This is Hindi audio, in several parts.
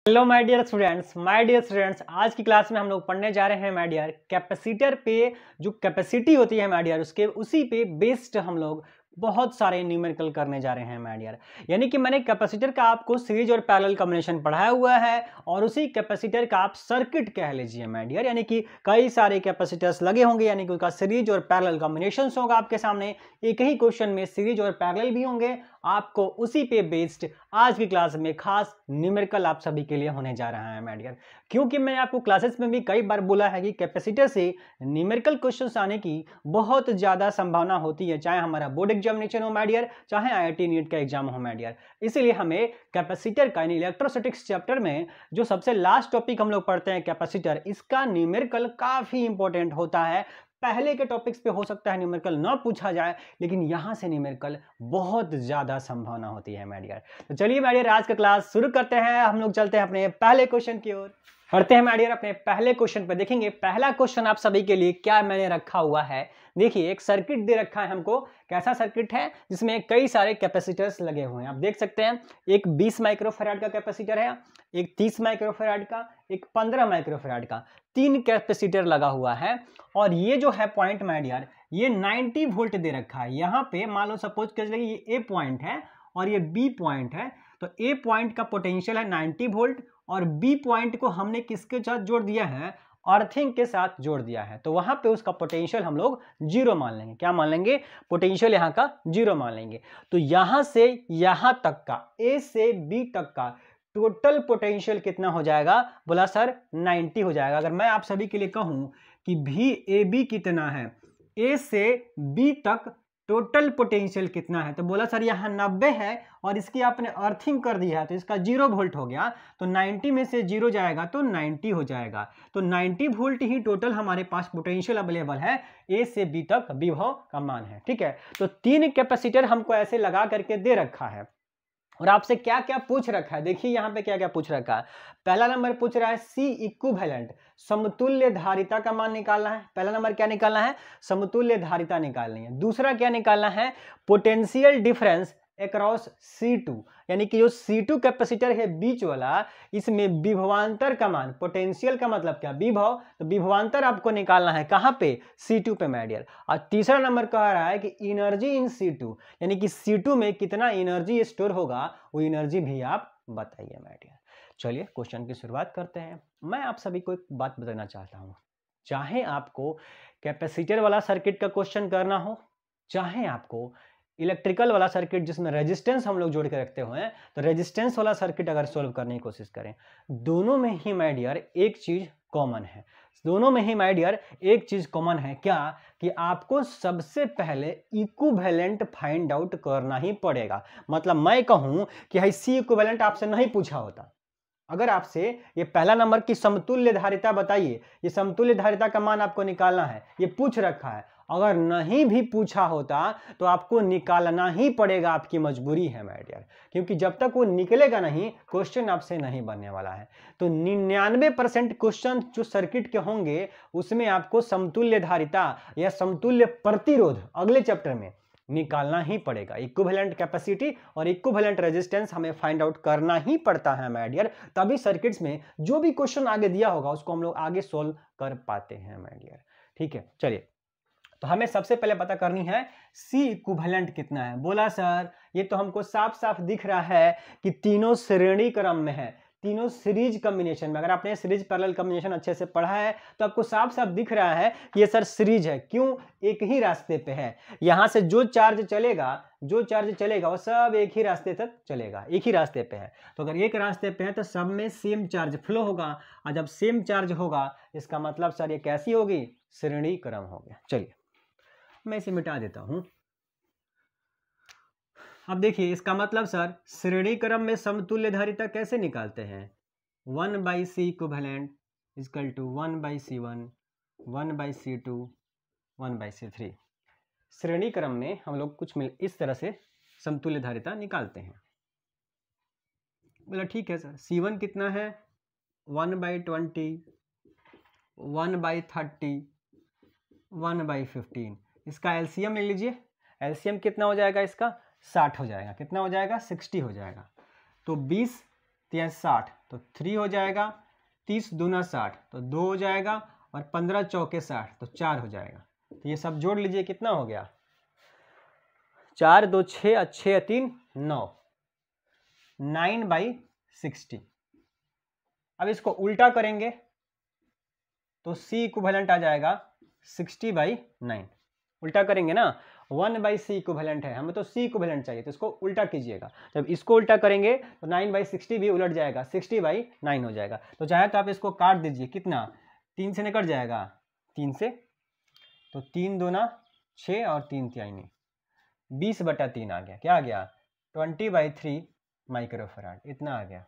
हेलो माय डियर स्टूडेंट्स, आज की क्लास में हम लोग पढ़ने जा रहे हैं माय डियर कैपेसिटर पे। जो कैपेसिटी होती है माय डियर, उसके उसी पे बेस्ड हम लोग बहुत सारे न्यूमेरिकल करने जा रहे हैं माय डियर। यानी कि मैंने कैपेसिटर का आपको सीरीज और पैरेलल कॉम्बिनेशन पढ़ाया हुआ है और उसी कैपेसिटर का आप सर्किट कह लीजिए माय डियर। यानी कि कई सारे कैपेसिटर्स लगे होंगे, यानी कि उसका सीरीज और पैरेलल कॉम्बिनेशन होगा आपके सामने। एक ही क्वेश्चन में सीरीज और पैरेलल भी होंगे। आपको उसी पे बेस्ड आज की क्लास में खास न्यूमेरिकल आप सभी के लिए होने जा रहा है माय डियर। क्योंकि मैंने आपको क्लासेस में भी कई बार बोला है कि कैपेसिटर से न्यूमेरिकल क्वेश्चंस आने की बहुत ज़्यादा संभावना होती है, चाहे हमारा बोर्ड एग्जामिनेशन हो माय डियर, चाहे आईआईटी नीट का एग्जाम हो माय डियर। इसीलिए हमें कैपेसिटर का यानी इलेक्ट्रोस्टैटिक्स चैप्टर में जो सबसे लास्ट टॉपिक हम लोग पढ़ते हैं कैपेसिटर, इसका न्यूमेरिकल काफ़ी इंपॉर्टेंट होता है। पहले के टॉपिक्स पे हो सकता है न्यूमेरिकल ना पूछा जाए, लेकिन यहां से न्यूमेरिकल बहुत ज्यादा संभावना होती है माय डियर। तो चलिए माय डियर, आज का क्लास शुरू करते हैं। हम लोग चलते हैं अपने पहले क्वेश्चन की ओर। पढ़ते हैं माय डियर अपने पहले क्वेश्चन पे। देखेंगे पहला क्वेश्चन आप सभी के लिए क्या मैंने रखा हुआ है। देखिए, एक सर्किट दे रखा है हमको। कैसा सर्किट है? जिसमें कई सारे कैपेसिटर्स लगे हुए हैं। आप देख सकते हैं, एक 20 माइक्रोफैराड का कैपेसिटर है, एक 30 माइक्रोफैराड का, एक 15 माइक्रोफैराड का, 3 कैपेसिटर लगा हुआ है। और ये जो है पॉइंट माय डियर, ये 90 वोल्ट दे रखा है। यहाँ पे मान लो सपोज कर लीजिए ये ए पॉइंट है और ये बी पॉइंट है। तो ए पॉइंट का पोटेंशियल है 90 वोल्ट और बी पॉइंट को हमने किसके साथ जोड़ दिया है? अर्थिंग के साथ जोड़ दिया है। तो वहां पे उसका पोटेंशियल हम लोग जीरो मान लेंगे। क्या मान लेंगे? पोटेंशियल यहाँ का जीरो मान लेंगे। तो यहां से यहां तक का, ए से बी तक का टोटल पोटेंशियल कितना हो जाएगा? बोला सर 90 हो जाएगा। अगर मैं आप सभी के लिए कहूं कि भी ए बी कितना है, ए से बी तक टोटल पोटेंशियल कितना है, तो बोला सर यहाँ 90 है और इसकी आपने अर्थिंग कर दिया है तो इसका 0 वोल्ट हो गया। तो 90 में से 0 जाएगा तो 90 हो जाएगा। तो 90 वोल्ट ही टोटल हमारे पास पोटेंशियल अवेलेबल है, ए से बी तक विभव का मान है। ठीक है, तो 3 कैपेसिटर हमको ऐसे लगा करके दे रखा है और आपसे क्या क्या पूछ रखा है। देखिए यहाँ पे क्या क्या पूछ रखा है। पहला नंबर पूछ रहा है सी इक्विवेलेंट, समतुल्य धारिता का मान निकालना है। पहला नंबर क्या निकालना है? समतुल्य धारिता निकालनी है। दूसरा क्या निकालना है? पोटेंशियल डिफरेंस अक्रॉस C2, यानी कि जो C2 कैपेसिटर है बीच वाला, इसमें विभवांतर का मान, पोटेंशियल का मतलब क्या? विभव। तो विभवांतर आपको निकालना है कहां पे? C2 पे माय डियर। और तीसरा नंबर कह रहा है कि एनर्जी इन C2, यानी कि C2 में कितना एनर्जी स्टोर होगा, वो एनर्जी भी आप बताइए माय डियर। चलिए क्वेश्चन की शुरुआत करते हैं। मैं आप सभी को एक बात बताना चाहता हूं, चाहे आपको कैपेसिटर वाला सर्किट का क्वेश्चन करना हो, चाहे आपको इलेक्ट्रिकल वाला सर्किट जिसमें रेजिस्टेंस हम लोग जोड़ के रखते हुए हैं, तो रेजिस्टेंस वाला सर्किट अगर सोल्व करने की कोशिश करें, दोनों में ही माय डियर एक चीज कॉमन है। दोनों में ही माय डियर एक चीज कॉमन है। क्या? कि आपको सबसे पहले इक्विवेलेंट फाइंड आउट करना ही पड़ेगा। मतलब मैं कहूं कि भाई सी इक्विवेलेंट आपसे नहीं पूछा होता, अगर आपसे ये पहला नंबर की समतुल्य धारिता बताइए, ये समतुल्य धारिता का मान आपको निकालना है, ये पूछ रखा है, अगर नहीं भी पूछा होता तो आपको निकालना ही पड़ेगा, आपकी मजबूरी है माय डियर। क्योंकि जब तक वो निकलेगा नहीं, क्वेश्चन आपसे नहीं बनने वाला है। तो 99% क्वेश्चन जो सर्किट के होंगे उसमें आपको समतुल्य धारिता या समतुल्य प्रतिरोध अगले चैप्टर में निकालना ही पड़ेगा। इक्विवेलेंट कैपेसिटी और इक्विवेलेंट रेजिस्टेंस हमें फाइंड आउट करना ही पड़ता है माय डियर, तभी सर्किट्स में जो भी क्वेश्चन आगे दिया होगा उसको हम लोग आगे सोल्व कर पाते हैं माय डियर। ठीक है, चलिए तो हमें सबसे पहले पता करनी है सी इक्विवेलेंट कितना है। बोला सर ये तो हमको साफ साफ दिख रहा है कि तीनों श्रेणी क्रम में है, तीनों सीरीज कॉम्बिनेशन में। अगर आपने सीरीज पैरेलल कॉम्बिनेशन अच्छे से पढ़ा है तो आपको साफ साफ दिख रहा है कि ये सर सीरीज है। क्यों? एक ही रास्ते पे है। यहां से जो चार्ज चलेगा वो सब एक ही रास्ते तक चलेगा, एक ही रास्ते पे है। तो अगर एक रास्ते पे है तो सब में सेम चार्ज फ्लो होगा, और जब सेम चार्ज होगा इसका मतलब सर ये कैसी होगी? श्रेणी क्रम हो गया। चलिए मैं इसे मिटा देता हूं। अब देखिए इसका मतलब सर श्रेणी क्रम में समतुल्य धारिता कैसे निकालते हैं? 1/C equivalent equal to 1/C1, 1/C2, 1/C3। श्रेणी क्रम में हम लोग कुछ इस तरह से समतुल्य धारिता निकालते हैं। बोला ठीक है सर, C1 कितना है? 1/20, 1/30, 1/15। इसका एलसीएम ले लीजिए। एलसीएम कितना हो जाएगा? इसका 60 हो जाएगा। कितना हो जाएगा? 60 हो जाएगा। तो 20 3 60 तो 3 हो जाएगा, 30 दूना 60 तो 2 हो जाएगा, और 15 चौके 60 तो 4 हो जाएगा। तो ये सब जोड़ लीजिए, कितना हो गया, 4 2 6 और 6 3 9, 9/60। अब इसको उल्टा करेंगे तो C इक्विवेलेंट आ जाएगा 60/9। उल्टा करेंगे ना, 1/C इक्विवेलेंट है, हमें तो C इक्विवेलेंट चाहिए, तो इसको उल्टा कीजिएगा। जब इसको उल्टा करेंगे तो 9/60 भी उलट जाएगा, 60/9 हो जाएगा। तो चाहे तो आप इसको काट दीजिए, कितना, 3 से निकट जाएगा, 3 से, तो 3 दूना 6 और 3 3 20/3 आ गया। क्या आ गया, 20/3 माइक्रोफराड, इतना आ गया।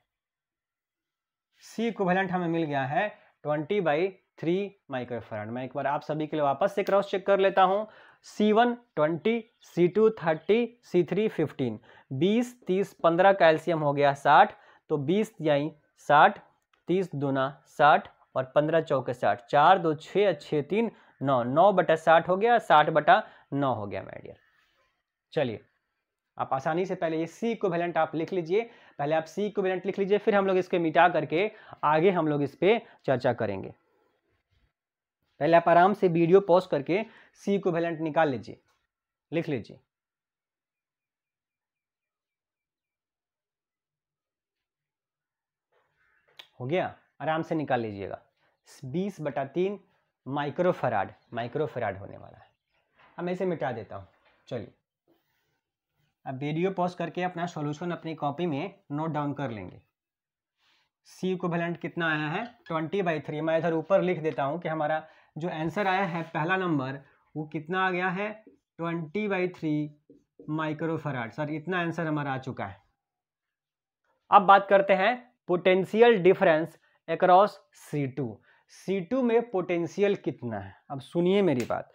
C इक्विवेलेंट हमें मिल गया है 20/3 माइक्रोफराड। मैं एक बार आप सभी के लिए वापस से क्रॉस चेक कर लेता हूँ। C1 20, C2 30, C3 15, 20 30 15 कैल्शियम हो गया 60, तो 20 तिहाई 60, 30 दूना 60 और 15 चौके 60, 4 2 6 6 3 9, 9/60 हो गया, 60/9 हो गया माय डियर। चलिए आप आसानी से पहले ये C इक्विवेलेंट आप लिख लीजिए, पहले आप C इक्विवेलेंट लिख लीजिए, फिर हम लोग इसके मिटा करके आगे हम लोग इस पे चर्चा करेंगे। पहले आप आराम से वीडियो पॉज करके C इक्विवेलेंट निकाल लीजिए, लिख लीजिए। हो गया, आराम से निकाल लीजिएगा। 20/3 माइक्रोफराड होने वाला है। अब मैं इसे मिटा देता हूँ। चलिए अब वीडियो पॉज करके अपना सॉल्यूशन अपनी कॉपी में नोट डाउन कर लेंगे। C इक्विवेलेंट कितना आया है, 20/3। मैं इधर ऊपर लिख देता हूँ कि हमारा जो आंसर आया है पहला नंबर, वो कितना आ गया है, 20/3 माइक्रोफराड। सर इतना आंसर हमारा आ चुका है। अब बात करते हैं potential difference across C2। C2 में पोटेंशियल कितना है। अब सुनिए मेरी बात,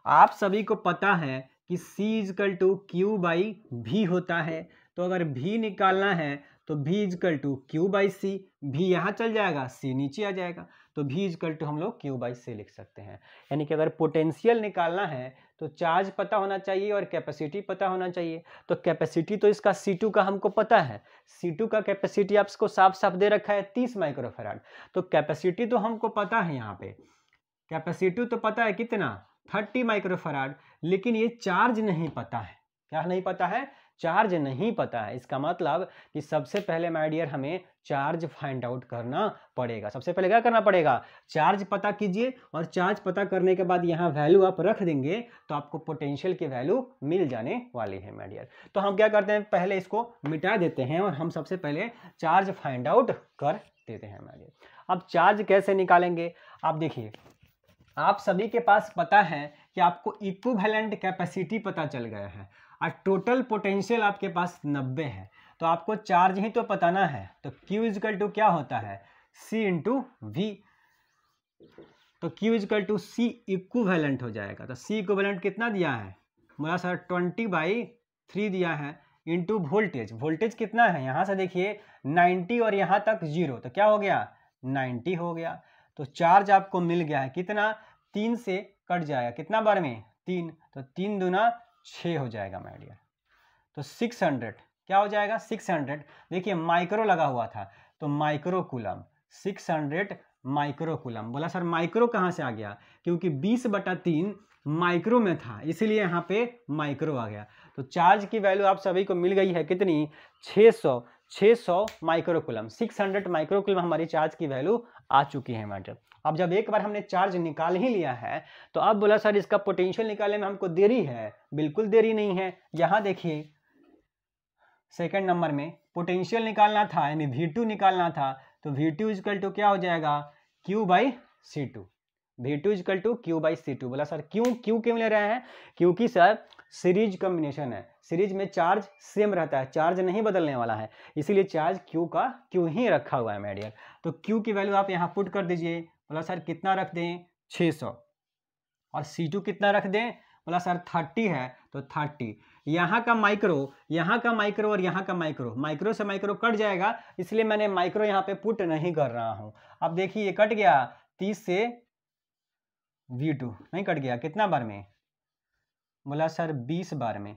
आप सभी को पता है कि C इजकल टू Q/V होता है, तो अगर V निकालना है तो V is equal to Q/C, V यहाँ चल जाएगा, C नीचे आ जाएगा, तो V इजकल टू हम लोग Q/C लिख सकते हैं। यानी कि अगर पोटेंशियल निकालना है तो चार्ज पता होना चाहिए और कैपेसिटी पता होना चाहिए। तो कैपेसिटी तो इसका C2 का हमको पता है, C2 का कैपेसिटी आपको साफ साफ दे रखा है 30 माइक्रोफराड। तो कैपेसिटी तो हमको पता है, यहाँ पे कैपेसिटी तो पता है कितना, 30 माइक्रोफराड, लेकिन ये चार्ज नहीं पता है। क्या नहीं पता है, चार्ज नहीं पता है। इसका मतलब कि सबसे पहले माय डियर हमें चार्ज फाइंड आउट करना पड़ेगा। सबसे पहले क्या करना पड़ेगा, चार्ज पता कीजिए, और चार्ज पता करने के बाद यहाँ वैल्यू आप रख देंगे तो आपको पोटेंशियल की वैल्यू मिल जाने वाली है माय डियर। तो हम क्या करते हैं, पहले इसको मिटा देते हैं और हम सबसे पहले चार्ज फाइंड आउट कर देते हैं माय डियर। अब चार्ज कैसे निकालेंगे, आप देखिए, आप सभी के पास पता है कि आपको इक्विवेलेंट कैपेसिटी पता चल गया है और टोटल पोटेंशियल आपके पास 90 है, तो आपको चार्ज ही तो बताना है। तो Q इजकल टू क्या होता है, C इंटू V, तो Q equal to C equivalent हो जाएगा। तो C इक्विवेलेंट कितना दिया है, बोला सर 20/3 दिया है, इंटू वोल्टेज। वोल्टेज कितना है, यहाँ से देखिए 90 और यहाँ तक 0, तो क्या हो गया, 90 हो गया। तो चार्ज आपको मिल गया है कितना, 3 से कट जाएगा, कितना बार में, 3, तो 3 दूना 6 हो जाएगा माय डियर। तो 600 क्या हो जाएगा, 600, देखिए माइक्रो लगा हुआ था तो माइक्रो कूलम, 600 माइक्रो कूलम। बोला सर माइक्रो कहाँ से आ गया, क्योंकि 20/3 माइक्रो में था, इसीलिए यहाँ पे माइक्रो आ गया। तो चार्ज की वैल्यू आप सभी को मिल गई है कितनी, 600 माइक्रो कूलम, 600 माइक्रो कूलम हमारी चार्ज की वैल्यू आ चुकी है मैटर। अब जब एक बार हमने चार्ज निकाल ही लिया है, तो अब बोला सर इसका पोटेंशियल निकालने में हमको देरी है। बिल्कुल देरी नहीं है, यहाँ देखिए सेकंड नंबर में पोटेंशियल निकालना था, यानी V2 निकालना था, तो V2 इजकल टू क्या हो जाएगा, Q/C2, V2 is equal to Q/C2। बोला सर क्यों ले रहे हैं, क्योंकि सर सीरीज कॉम्बिनेशन है, सीरीज में चार्ज सेम रहता है, चार्ज नहीं बदलने वाला है, इसीलिए चार्ज Q का Q ही रखा हुआ है माय डियर। तो Q की वैल्यू आप यहाँ पुट कर दीजिए। बोला सर कितना रख दें, 600, और C2 कितना रख दें, बोला सर 30 है, तो 30, यहाँ का माइक्रो और यहाँ का माइक्रो से माइक्रो कट जाएगा, इसलिए मैंने माइक्रो यहाँ पे पुट नहीं कर रहा हूँ। अब देखिए ये कट गया, 30 से V2 नहीं कट गया, कितना बार में, बोला सर 20 बार में,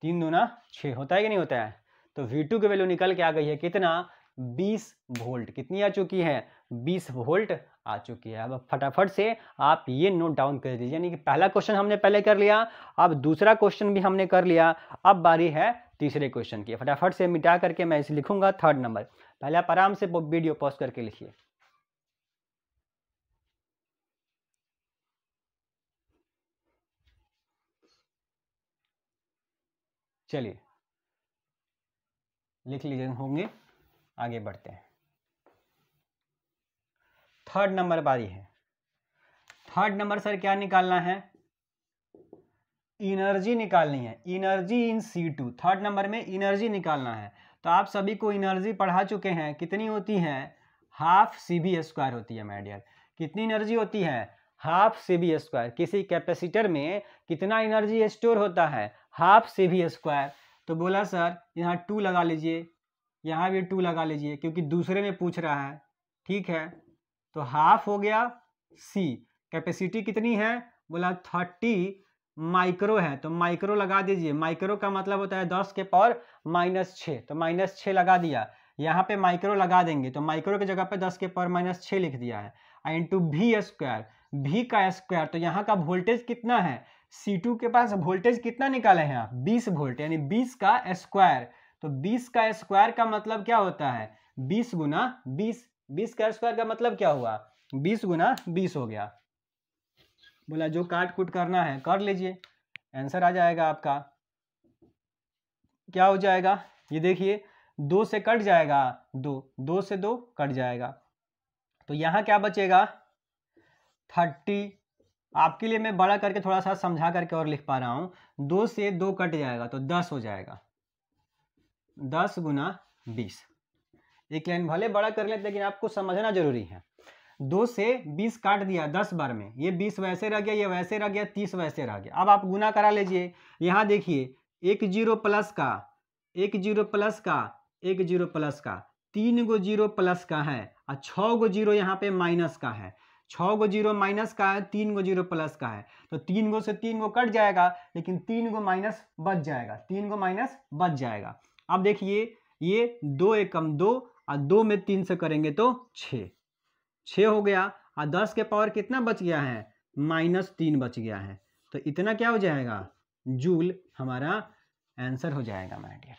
3 दूना 6 होता है कि नहीं होता है, तो V2 की वैल्यू निकल के आ गई है कितना, 20 वोल्ट। कितनी आ चुकी है, 20 वोल्ट आ चुकी है। अब फटाफट से आप ये नोट डाउन कर दीजिए, यानी कि पहला क्वेश्चन हमने पहले कर लिया, अब दूसरा क्वेश्चन भी हमने कर लिया, अब बारी है तीसरे क्वेश्चन की। फटाफट से मिटा करके मैं इसे लिखूंगा 3rd नंबर। पहले आप आराम से वीडियो पॉज करके लिखिए। चलिए लिख लीजिए होंगे, आगे बढ़ते हैं। 3rd नंबर बारी है। 3rd नंबर सर क्या निकालना है, एनर्जी निकालनी है, energy in C2। 3rd number में एनर्जी निकालना है। तो आप सभी को एनर्जी पढ़ा चुके हैं, कितनी होती है, हाफ CV² होती है माय डियर। कितनी एनर्जी होती है, हाफ CV²। किसी कैपेसिटर में कितना एनर्जी स्टोर होता है, हाफ CV²। तो बोला सर यहाँ 2 लगा लीजिए, यहाँ भी 2 लगा लीजिए, क्योंकि दूसरे में पूछ रहा है, ठीक है। तो हाफ हो गया C, कैपेसिटी कितनी है, बोला 30 माइक्रो है, तो माइक्रो लगा दीजिए। माइक्रो का मतलब होता है 10 के पावर -6, तो -6 लगा दिया। यहाँ पे माइक्रो लगा देंगे, तो माइक्रो की जगह पे 10 के पावर -6 लिख दिया है, इंटू V², V का स्क्वायर। तो यहाँ का वोल्टेज कितना है, C2 के पास वोल्टेज कितना निकाले हैं आप, 20 वोल्ट, यानी 20 का स्क्वायर। तो 20 का स्क्वायर का मतलब क्या होता है, 20 गुना 20। 20 का स्क्वायर का मतलब क्या हुआ, 20 गुना 20 हो गया। बोला जो काट कूट करना है कर लीजिए, आंसर आ जाएगा आपका। क्या हो जाएगा, ये देखिए 2 से कट जाएगा, 2 से 2 कट जाएगा, तो यहाँ क्या बचेगा 30। आपके लिए मैं बड़ा करके थोड़ा सा समझा करके और लिख पा रहा हूँ। 2 से 2 कट जाएगा तो 10 हो जाएगा, 10 गुना 20। एक लाइन भले बड़ा कर लेते लेकिन आपको समझना जरूरी है। 2 से 20 काट दिया 10 बार में, ये 20 वैसे रह गया, ये वैसे रह गया, 30 वैसे रह गया। अब आप गुना करा लीजिए। यहाँ देखिए 1 0 प्लस का, 1 0 प्लस का, 1 0 प्लस का, 3 गो 0 प्लस का है, और 6 गो 0 यहाँ पे माइनस का है। 6 गो 0 माइनस का है, 3 गो 0 प्लस का है, तो 3 गो से 3 गो कट जाएगा, लेकिन 3 गो माइनस बच जाएगा, 3 गो माइनस बच जाएगा। अब देखिए ये 2 एकम 2, और 2 में 3 से करेंगे तो 6 हो गया, और 10 के पावर कितना बच गया है, -3 बच गया है। तो इतना क्या हो जाएगा, जूल हमारा आंसर हो जाएगा माय डियर।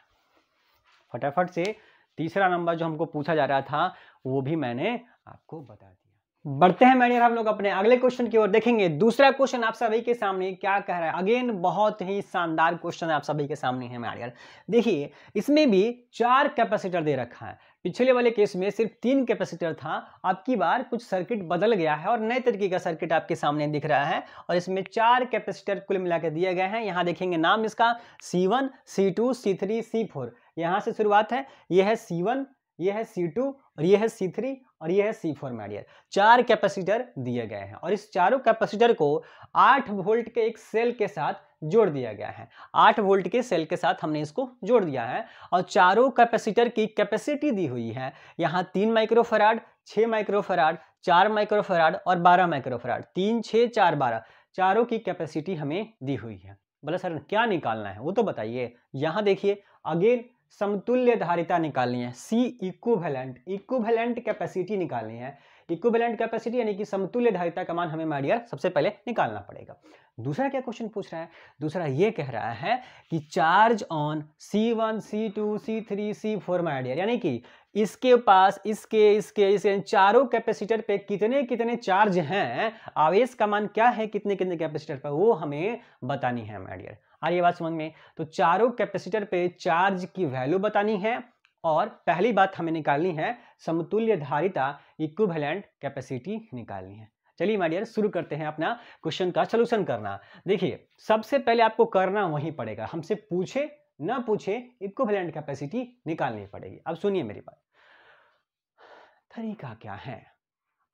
फटाफट से तीसरा नंबर जो हमको पूछा जा रहा था वो भी मैंने आपको बता दिया। बढ़ते हैं मैंने हम लोग अपने अगले क्वेश्चन की ओर देखेंगे। दूसरा क्वेश्चन आप सभी के सामने क्या कह रहा है, अगेन बहुत ही शानदार क्वेश्चन आप सभी के सामने है मेरे यार। देखिए इसमें भी 4 कैपेसिटर दे रखा है। पिछले वाले केस में सिर्फ 3 कैपेसिटर था, अब की बार कुछ सर्किट बदल गया है और नए तरीके का सर्किट आपके सामने दिख रहा है, और इसमें 4 कैपेसिटर कुल मिलाकर दिए गए हैं। यहाँ देखेंगे नाम इसका C1, C2, C3, C4। यहाँ से शुरुआत है, यह है C1, यह है C2, और यह है C3, और यह है C4 मेरे डियर। 4 कैपेसिटर दिए गए हैं, और इस चारों कैपेसिटर को 8 वोल्ट के एक सेल के साथ जोड़ दिया गया है। 8 वोल्ट के सेल के साथ हमने इसको जोड़ दिया है, और चारों कैपेसिटर की कैपेसिटी दी हुई है। यहाँ 3 माइक्रोफैराड, 6 माइक्रोफैराड, 4 माइक्रोफैराड और 12 माइक्रोफैराड, 3, 6, 4, 12 चारों की कैपेसिटी हमें दी हुई है। बोला सर क्या निकालना है वो तो बताइए। यहाँ देखिए अगेन समतुल्य धारिता निकालनी है, C इक्विवेलेंट कैपेसिटी निकालनी है। इक्विवेलेंट कैपेसिटी यानी कि समतुल्य धारिता का मान हमें माय डियर सबसे पहले निकालना पड़ेगा। दूसरा क्या क्वेश्चन पूछ रहा है, दूसरा ये कह रहा है कि charge on C1, C2, C3, C4 my dear, यानी कि इसके पास इसके चारों कैपेसिटर पे कितने कितने चार्ज हैं, आवेश का मान क्या है कितने कितने कैपेसिटर पर, वो हमें बतानी है माय डियर। आ रही है बात समझ में। तो चारों कैपेसिटर पे चार्ज की वैल्यू बतानी है, और पहली बात हमें निकालनी है समतुल्य धारिता इक्विवेलेंट कैपेसिटी निकालनी है। चलिए माय डियर शुरू करते हैं अपना क्वेश्चन का सॉल्यूशन करना। देखिए सबसे पहले आपको करना वही पड़ेगा, हमसे पूछे ना पूछे इक्विवेलेंट कैपेसिटी निकालनी पड़ेगी। अब सुनिए मेरी बात, तरीका क्या है,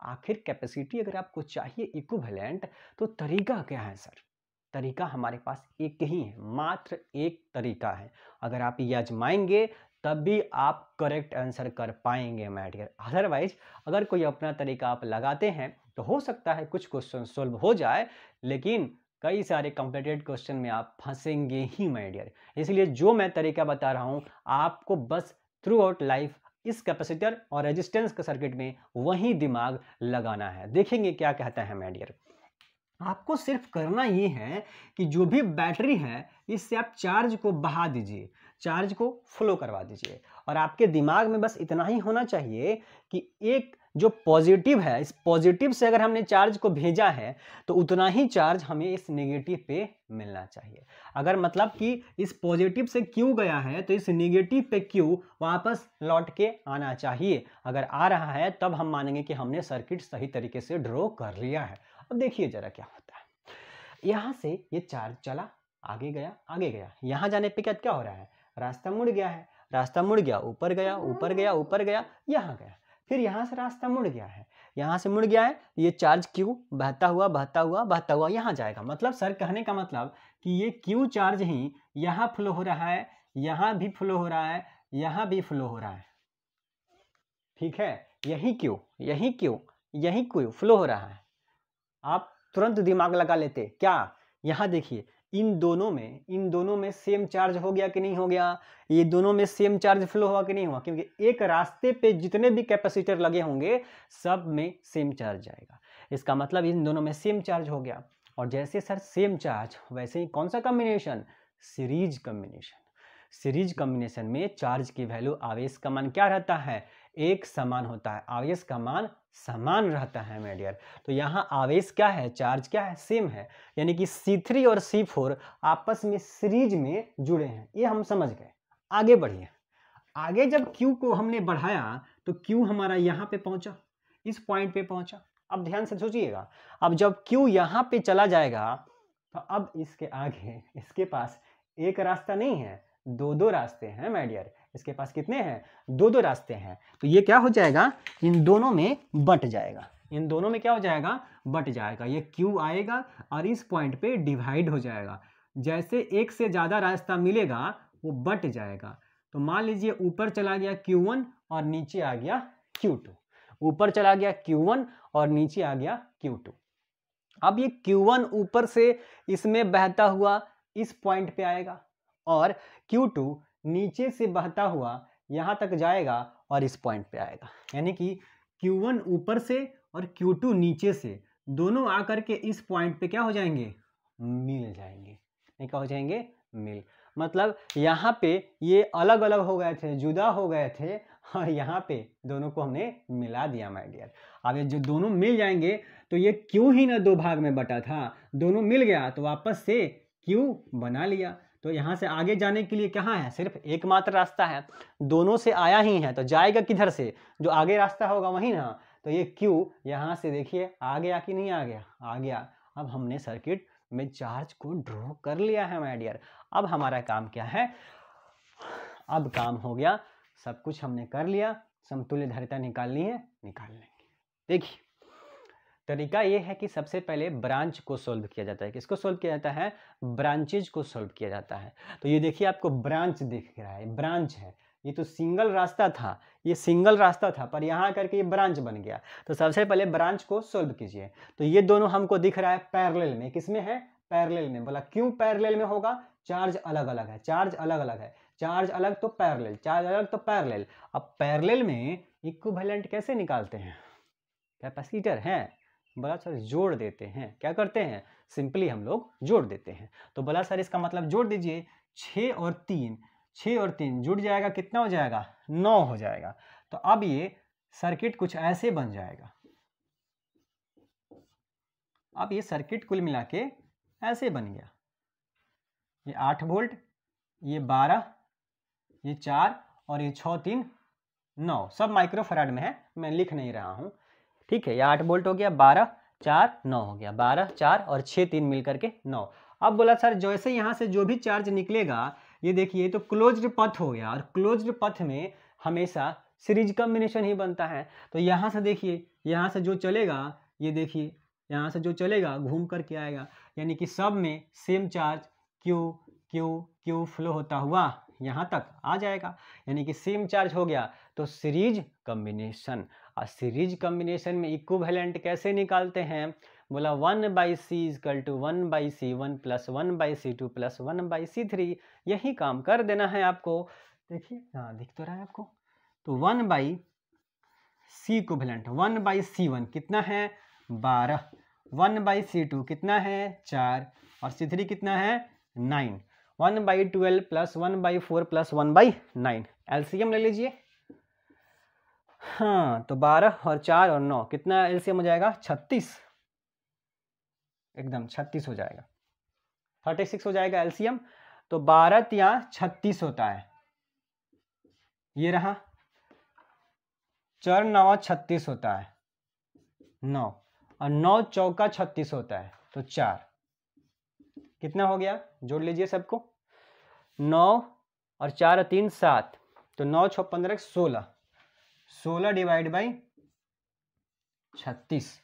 आखिर कैपेसिटी अगर आपको चाहिए इक्विवेलेंट तो तरीका क्या है सर। तरीका हमारे पास एक ही है, मात्र एक तरीका है। अगर आप ये आजमाएंगे तब भी आप करेक्ट आंसर कर पाएंगे माय डियर। अदरवाइज अगर कोई अपना तरीका आप लगाते हैं तो हो सकता है कुछ क्वेश्चन सोल्व हो जाए, लेकिन कई सारे कॉम्प्लिकेटेड क्वेश्चन में आप फंसेंगे ही माय डियर। इसलिए जो मैं तरीका बता रहा हूँ आपको बस थ्रू आउट लाइफ इस कैपेसिटर और रेजिस्टेंस के सर्किट में वही दिमाग लगाना है। देखेंगे क्या कहता है माय डियर। आपको सिर्फ करना ये है कि जो भी बैटरी है इससे आप चार्ज को बहा दीजिए, चार्ज को फ्लो करवा दीजिए, और आपके दिमाग में बस इतना ही होना चाहिए कि एक जो पॉजिटिव है, इस पॉजिटिव से अगर हमने चार्ज को भेजा है तो उतना ही चार्ज हमें इस नेगेटिव पे मिलना चाहिए। अगर मतलब कि इस पॉजिटिव से क्यू गया है तो इस नेगेटिव पे क्यू वापस लौट के आना चाहिए। अगर आ रहा है तब हम मानेंगे कि हमने सर्किट सही तरीके से ड्रॉ कर लिया है। अब देखिए जरा क्या होता है। यहां से ये चार्ज चला, आगे गया, आगे गया, यहां जाने पे क्या हो रहा है, रास्ता मुड़ गया है, रास्ता मुड़ गया, ऊपर गया, ऊपर गया, ऊपर गया, यहां गया, फिर यहां से रास्ता मुड़ गया है, यहां से मुड़ गया है, ये चार्ज क्यू बहता हुआ बहता हुआ बहता हुआ यहां जाएगा। मतलब सर कहने का मतलब कि ये क्यू चार्ज ही यहां फ्लो हो रहा है, यहां भी फ्लो हो रहा है, यहां भी फ्लो हो रहा है। ठीक है, यही क्यू फ्लो हो रहा है। आप तुरंत दिमाग लगा लेते क्या, यहां देखिए इन दोनों में सेम चार्ज हो गया कि नहीं हो गया, ये दोनों में सेम चार्ज फ्लो हुआ कि नहीं हुआ, क्योंकि एक रास्ते पे जितने भी कैपेसिटर लगे होंगे सब में सेम चार्ज जाएगा। इसका मतलब इन दोनों में सेम चार्ज हो गया। और जैसे सर सेम चार्ज वैसे ही कौन सा combination, series combination. Series combination में चार्ज की वैल्यू आवेश का मान क्या रहता है, एक समान होता है, आवेश का मान समान रहता है मेरे डियर। तो यहाँ आवेश क्या है, चार्ज क्या है, सेम है, यानी कि C3 और C4 आपस में सीरीज में जुड़े हैं, ये हम समझ गए। आगे बढ़िए, आगे जब Q को हमने बढ़ाया तो Q हमारा यहाँ पे पहुंचा, इस पॉइंट पे पहुंचा। अब ध्यान से सोचिएगा, अब जब Q यहाँ पे चला जाएगा तो अब इसके आगे इसके पास एक रास्ता नहीं है, दो रास्ते हैं माय डियर। इसके पास कितने हैं, दो रास्ते हैं। तो ये क्या हो जाएगा, इन दोनों में बट जाएगा, इन दोनों में क्या हो जाएगा, बट जाएगा। ये Q आएगा और इस पॉइंट पे डिवाइड हो जाएगा। जैसे एक से ज्यादा रास्ता मिलेगा वो बट जाएगा। तो मान लीजिए ऊपर चला गया Q1 और नीचे आ गया Q2, ऊपर चला गया Q1 और नीचे आ गया Q2। अब ये Q1 ऊपर से इसमें बहता हुआ इस पॉइंट पे आएगा और Q2 नीचे से बहता हुआ यहां तक जाएगा और इस पॉइंट पे आएगा। यानी कि Q1 ऊपर से और Q2 नीचे से दोनों आकर के इस पॉइंट पे क्या हो जाएंगे, मिल जाएंगे। नहीं क्या हो जाएंगे, मिल। मतलब यहाँ पे ये अलग अलग हो गए थे, जुदा हो गए थे, और यहाँ पे दोनों को हमने मिला दिया माय डियर। अब ये जो दोनों मिल जाएंगे तो ये क्यों ही ना दो भाग में बटा था, दोनों मिल गया तो वापस से क्यों बना लिया। तो यहाँ से आगे जाने के लिए कहाँ है, सिर्फ एकमात्र रास्ता है, दोनों से आया ही है तो जाएगा किधर से, जो आगे रास्ता होगा वही ना। तो ये क्यू यहाँ से देखिए आ गया कि नहीं आ गया, आ गया। अब हमने सर्किट में चार्ज को ड्रॉ कर लिया है माय डियर। अब हमारा काम क्या है, अब काम हो गया, सब कुछ हमने कर लिया, समतुल्य धारिता निकालनी है, निकाल लेंगे। देखिए तरीका ये है कि सबसे पहले ब्रांच को सोल्व किया जाता है। किसको सोल्व किया जाता है, ब्रांचेज को सोल्व किया जाता है। तो ये देखिए आपको ब्रांच दिख रहा है, ब्रांच है, ये तो सिंगल रास्ता था, ये सिंगल रास्ता था पर यहाँ करके ये ब्रांच बन गया। तो सबसे पहले ब्रांच को सोल्व कीजिए। तो ये दोनों हमको दिख रहा है पैरेलल में, किसमें है, पैरेलल में। बोला क्यों पैरेलल में होगा, चार्ज अलग अलग है, चार्ज अलग अलग है, चार्ज अलग तो पैरेलल, चार्ज अलग तो पैरेलल। अब पैरेलल में इक्विवेलेंट कैसे निकालते हैं, कैपेसिटर है, बोला सर जोड़ देते हैं। क्या करते हैं, सिंपली हम लोग जोड़ देते हैं। तो बोला सर इसका मतलब जोड़ दीजिए, 6 और 3 जुड़ जाएगा, कितना हो जाएगा, 9 हो जाएगा। तो अब ये सर्किट कुछ ऐसे बन जाएगा। अब ये सर्किट कुल मिला के ऐसे बन गया, ये 8 वोल्ट, ये 12, ये 4 और ये 6 3 9, सब माइक्रोफैराड में है, मैं लिख नहीं रहा हूं। ठीक है, ये 8 वोल्ट हो गया, 12 4 9 हो गया, 12 4 और 6 3 मिलकर के 9। अब बोला सर जैसे यहाँ से जो भी चार्ज निकलेगा, ये देखिए तो क्लोज्ड पथ हो गया, और क्लोज्ड पथ में हमेशा सीरीज कॉम्बिनेशन ही बनता है। तो यहाँ से देखिए, यहाँ से जो चलेगा, ये देखिए यहाँ से जो चलेगा घूम करके आएगा, यानी कि सब में same charge Q Q Q flow होता हुआ यहाँ तक आ जाएगा, यानी कि सेम चार्ज हो गया। तो सीरीज कॉम्बिनेशन, और सीरीज कॉम्बिनेशन में इक्विवेलेंट कैसे निकालते हैं, बोला 1/c is equal to 1/c1 plus 1/c2 plus 1/c3, यही काम कर देना है आपको। देखिए हाँ दिख तो रहा है आपको। तो 1/c इक्विवेलेंट 1/c1 कितना है 12, 1/c2 कितना है 4 और c3 कितना है 9, 1/12 प्लस 1/4 प्लस 1/9, एलसीएम ले लीजिए। हाँ तो 12 और 4 और 9 कितना एलसीएम हो जाएगा 36, एकदम 36 हो जाएगा, 36 हो जाएगा एलसीएम। तो 12 या 36 होता है, ये रहा 4 9 36 होता है 9 और 9 चौका 36 होता है, तो 4 कितना हो गया, जोड़ लीजिए सबको, 9 और 4 और 3 7, तो 9 6 15 16, 16 डिवाइड बाई 36,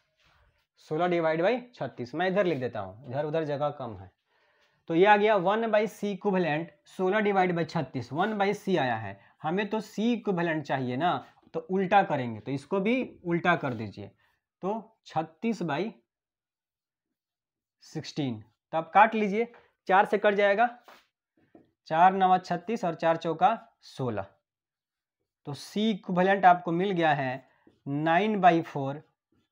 16 डिवाइड बाई 36, मैं इधर लिख देता हूँ, इधर उधर जगह कम है। तो ये आ गया 1/c equivalent 16 divide by 36, 1/c आया है, हमें तो c इक्विवेलेंट चाहिए ना, तो उल्टा करेंगे, तो इसको भी उल्टा कर दीजिए, तो 36/16, तो आप काट लीजिए, 4 से कट जाएगा, 4 9 36 और 4 चौका 16, तो c इक्विवेलेंट आपको मिल गया है 9/4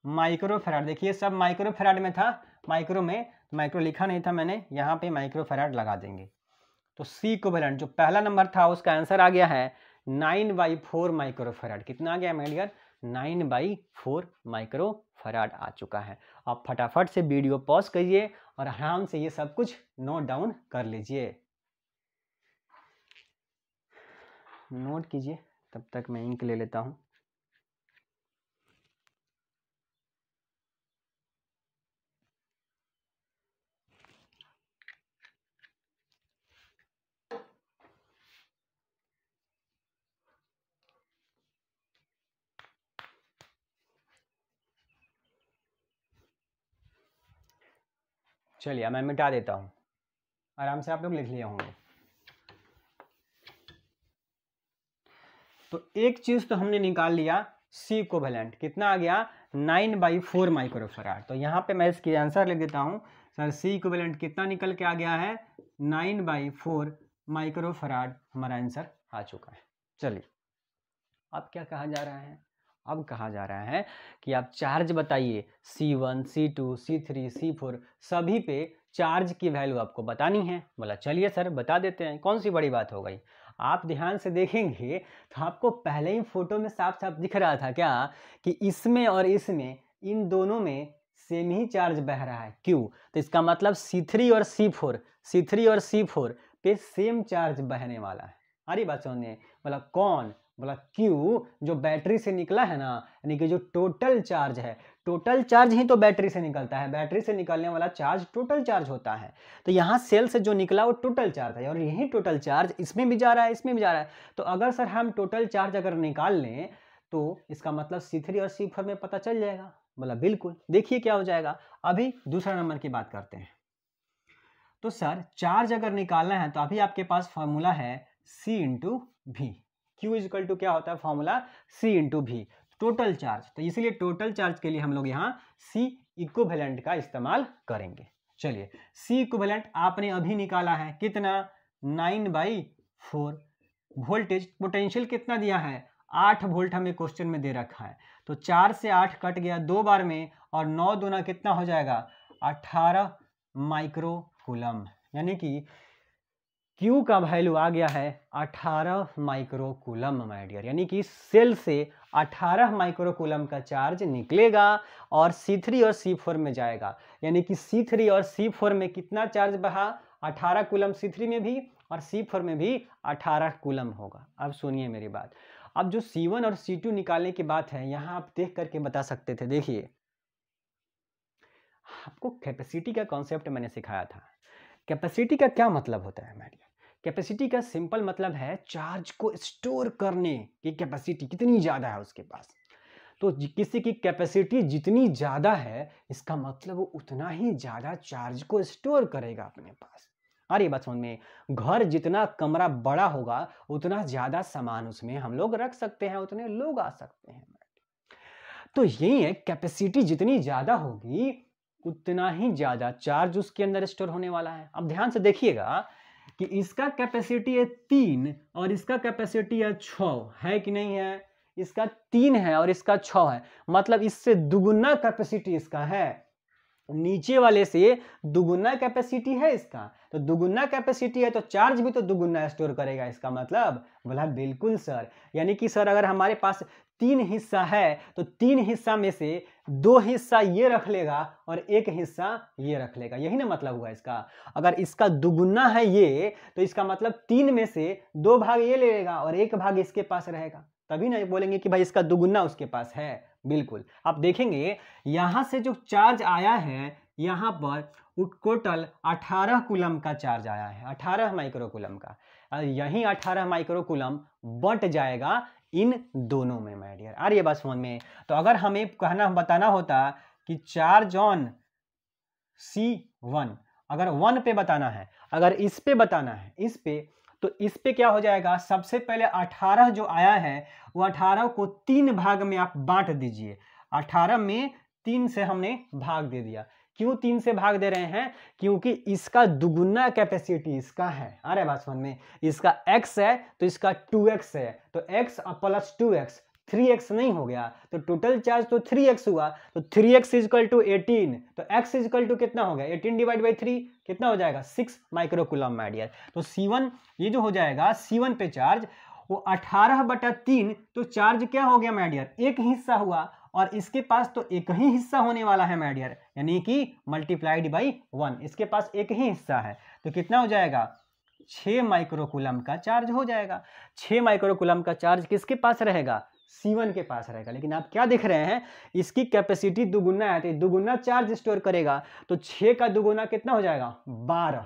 माइक्रोफैराड। देखिए सब माइक्रोफैराड में था, माइक्रो लिखा नहीं था मैंने, यहाँ पे माइक्रोफैराड लगा देंगे। तो c इक्विवेलेंट जो पहला नंबर था उसका आंसर आ गया है 9/4 माइक्रोफैराड। कितना आ गया मेरे डियर 9/4 माइक्रोफैराड आ चुका है। आप फटाफट से वीडियो पॉज करिए और आराम से ये सब कुछ नोट डाउन कर लीजिए, नोट कीजिए, तब तक मैं इंक ले लेता हूँ। चलिए मैं मिटा देता हूँ, आराम से आप लोग लिख लिए होंगे। तो एक चीज तो हमने निकाल लिया, c इक्विवेलेंट कितना आ गया 9/4 माइक्रोफैराड। तो यहाँ पे मैं इसकी आंसर लिख देता हूँ, सर c इक्विवेलेंट कितना निकल के आ गया है 9/4 माइक्रोफैराड, हमारा आंसर आ चुका है। चलिए अब क्या कहा जा रहा है, अब कहा जा रहा है कि आप चार्ज बताइए C1 C2 C3 C4 सभी पे चार्ज की वैल्यू आपको बतानी है। बोला चलिए सर बता देते हैं, कौन सी बड़ी बात हो गई। आप ध्यान से देखेंगे तो आपको पहले ही फोटो में साफ साफ दिख रहा था क्या कि इसमें और इसमें इन दोनों में सेम ही चार्ज बह रहा है, क्यों, तो इसका मतलब C3 और C4 पे सेम चार्ज बहने वाला है। अरे बात सुनिए, बोला कौन, बोला क्यू, जो बैटरी से निकला है ना, यानी कि जो टोटल चार्ज है, टोटल चार्ज ही तो बैटरी से निकलता है, बैटरी से निकलने वाला चार्ज टोटल चार्ज होता है। तो यहाँ सेल से जो निकला वो टोटल चार्ज है और यही टोटल चार्ज इसमें भी जा रहा है, इसमें भी जा रहा है। तो अगर सर हम टोटल चार्ज अगर निकाल लें तो इसका मतलब C3 और C4 में पता चल जाएगा। बोला बिल्कुल, देखिए क्या हो जाएगा। अभी दूसरा नंबर की बात करते हैं। तो सर चार्ज अगर निकालना है तो अभी आपके पास फॉर्मूला है C into V, Q equal to क्या होता है formula C into V, total charge. तो इसलिए टोटल चार्ज के लिए हम लोग यहाँ C इक्विवेलेंट का इस्तेमाल करेंगे। चलिए C इक्विवेलेंट आपने अभी निकाला है कितना 9/4, वोल्टेज पोटेंशियल कितना दिया है 8 वोल्ट हमें क्वेश्चन में दे रखा है। तो 4 से 8 कट गया 2 बार में और 9 दूना कितना हो जाएगा 18 माइक्रो कूलम, यानी कि Q का वैल्यू आ गया है 18 माइक्रो कूलम माय डियर, यानी कि सेल से 18 माइक्रो कूलम का चार्ज निकलेगा और C3 और C4 में जाएगा। यानी कि C3 और C4 में कितना चार्ज बहा 18 कूलम C3 में भी और C4 में भी 18 कूलम होगा। अब सुनिए मेरी बात, अब जो C1 और C2 निकालने की बात है यहाँ आप देख करके बता सकते थे। देखिए आपको कैपेसिटी का कॉन्सेप्ट मैंने सिखाया था। कैपेसिटी का क्या मतलब होता है मैडियर, कैपेसिटी का सिंपल मतलब है चार्ज को स्टोर करने की कैपेसिटी कितनी ज़्यादा है उसके पास। तो किसी की कैपेसिटी जितनी ज़्यादा है इसका मतलब वो उतना ही ज़्यादा चार्ज को स्टोर करेगा अपने पास। अरे बात समझ में, घर जितना कमरा बड़ा होगा उतना ज़्यादा सामान उसमें हम लोग रख सकते हैं, उतने लोग आ सकते हैं। तो यही है, कैपेसिटी जितनी ज़्यादा होगी उतना ही ज़्यादा चार्ज उसके अंदर स्टोर होने वाला है। अब ध्यान से देखिएगा कि इसका कैपेसिटी है 3 और इसका कैपेसिटी है 6, है कि नहीं है? इसका 3 है और इसका 6 है, मतलब इससे दुगुना कैपेसिटी इसका है, नीचे वाले से दुगुना कैपेसिटी है इसका। तो दुगुना कैपेसिटी है तो चार्ज भी तो दुगुना स्टोर करेगा, इसका मतलब बोला बिल्कुल सर। यानी कि सर अगर हमारे पास 3 हिस्सा है तो 3 हिस्सा में से 2 हिस्सा ये रख लेगा और 1 हिस्सा ये रख लेगा, यही ना मतलब हुआ इसका। अगर इसका दुगुना है ये तो इसका मतलब 3 में से 2 भाग ये लेगा और 1 भाग इसके पास रहेगा, तभी ना बोलेंगे कि भाई इसका दुगुना उसके पास है। बिल्कुल, आप देखेंगे यहां से जो चार्ज आया है यहां पर टोटल 18 कूलम का चार्ज आया है, 18 माइक्रोकूलम का, और यही 18 माइक्रोकूलम बंट जाएगा इन दोनों में माय डियर। आ रही है बात समझ में? तो अगर हमें बताना होता कि चार्ज ऑन C1, अगर 1 पे बताना है, अगर इस पे बताना है इस पे, तो इस पे क्या हो जाएगा, सबसे पहले 18 जो आया है वो 18 को 3 भाग में आप बांट दीजिए। 18 में 3 से हमने भाग दे दिया। क्यों 3 से भाग दे रहे हैं? क्योंकि इसका दुगुना कैपेसिटी इसका है। अरे बात समझ में? इसका x है तो इसका 2x है, तो x प्लस 2x 3x नहीं हो गया, तो टोटल चार्ज तो 3x हुआ, तो 3x इजकल टू 18, तो x इजकल टू कितना हो गया, 18 डिवाइड बाई 3 कितना हो जाएगा, 6 माइक्रोकूलम माय डियर। तो C1 ये जो हो जाएगा C1 पे चार्ज वो 18/3, तो चार्ज क्या हो गया माय डियर, एक हिस्सा हुआ, और इसके पास तो एक ही हिस्सा होने वाला है माय डियर, यानी कि मल्टीप्लाइड बाई 1, इसके पास एक ही हिस्सा है, तो कितना हो जाएगा, 6 माइक्रोकूलम का चार्ज हो जाएगा। 6 माइक्रोकूलम का चार्ज किसके पास रहेगा, C1 के पास रहेगा। लेकिन आप क्या देख रहे हैं, इसकी कैपेसिटी दुगुना है तो दुगुना चार्ज स्टोर करेगा, तो 6 का दुगुना कितना हो जाएगा, 12।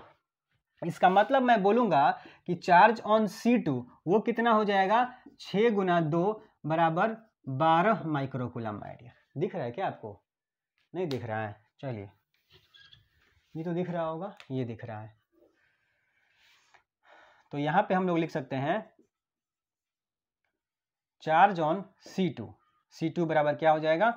इसका मतलब मैं बोलूंगा कि चार्ज ऑन C2 वो कितना हो जाएगा, 6 गुना 2 बराबर 12 माइक्रोकूलम आइडिया। दिख रहा है क्या आपको? नहीं दिख रहा है? चलिए, ये तो दिख रहा होगा, ये दिख रहा है। तो यहां पे हम लोग लिख सकते हैं चार्ज ऑन C2 बराबर क्या हो जाएगा,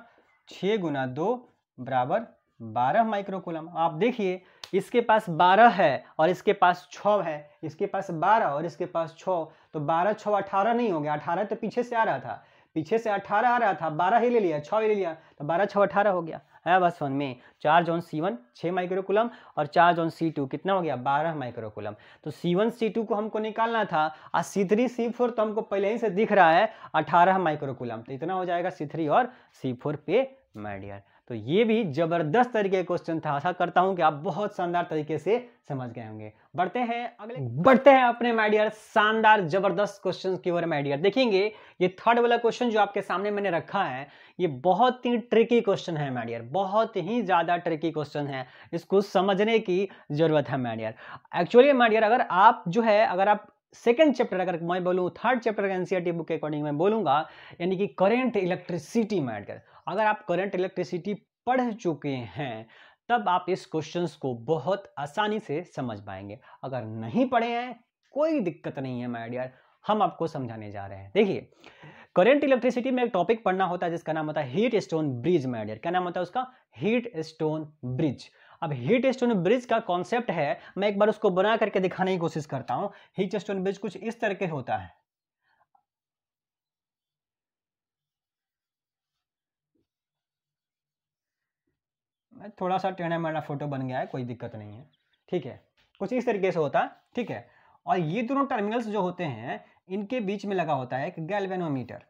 6 गुना 2 बराबर 12 माइक्रोकूलम। आप देखिए इसके पास 12 है और इसके पास 6 है, इसके पास 12 और इसके पास 6, तो 12 6 18 नहीं हो गया, 18 तो पीछे से आ रहा था, पीछे से 18 आ रहा था, 12 ही ले लिया, 6 ही ले लिया, तो 12 6 18 हो गया है। बस समझ में? चार्ज ऑन C1 6 माइक्रोकूलम और चार्ज ऑन C2 कितना हो गया, 12 माइक्रोकूलम। तो C1 C2 को हमको निकालना था, और C3 C4 तो हमको पहले ही से दिख रहा है 18 माइक्रोकूलम, तो इतना हो जाएगा C3 और C4 पे माय डियर। तो ये भी जबरदस्त तरीके का क्वेश्चन था। आशा करता हूं कि आप बहुत शानदार तरीके से समझ गए होंगे। बढ़ते हैं अपने माय डियर शानदार जबरदस्त क्वेश्चन की ओर माय डियर। देखेंगे ये थर्ड वाला क्वेश्चन जो आपके सामने मैंने रखा है, ये बहुत ही ट्रिकी क्वेश्चन है माय डियर, बहुत ही ज्यादा ट्रिकी क्वेश्चन है, इसको समझने की जरूरत है my dear. Actually my dear अगर आप जो है, अगर आप सेकंड चैप्टर, अगर मैं बोलूँ थर्ड चैप्टर का एनसीईआरटी बुक के अकॉर्डिंग मैं बोलूंगा, यानी कि करंट इलेक्ट्रिसिटी माय डियर, अगर आप करंट इलेक्ट्रिसिटी पढ़ चुके हैं तब आप इस क्वेश्चंस को बहुत आसानी से समझ पाएंगे। अगर नहीं पढ़े हैं कोई दिक्कत नहीं है माय डियर, हम आपको समझाने जा रहे हैं। देखिए करंट इलेक्ट्रिसिटी में एक टॉपिक पढ़ना होता है जिसका नाम होता है Wheatstone bridge my dear. क्या नाम होता है उसका? Wheatstone bridge. अब हीट स्टोन ब्रिज का कॉन्सेप्ट है, मैं एक बार उसको बना करके दिखाने की कोशिश करता हूं। हीट स्टोन ब्रिज कुछ इस तरह के होता है। थोड़ा सा टेढ़ा मेढ़ा फोटो बन गया है, कोई दिक्कत नहीं है, ठीक है, कुछ इस तरीके से होता है, ठीक है। और ये दोनों टर्मिनल्स जो होते हैं इनके बीच में लगा होता है एक गैल्वेनोमीटर।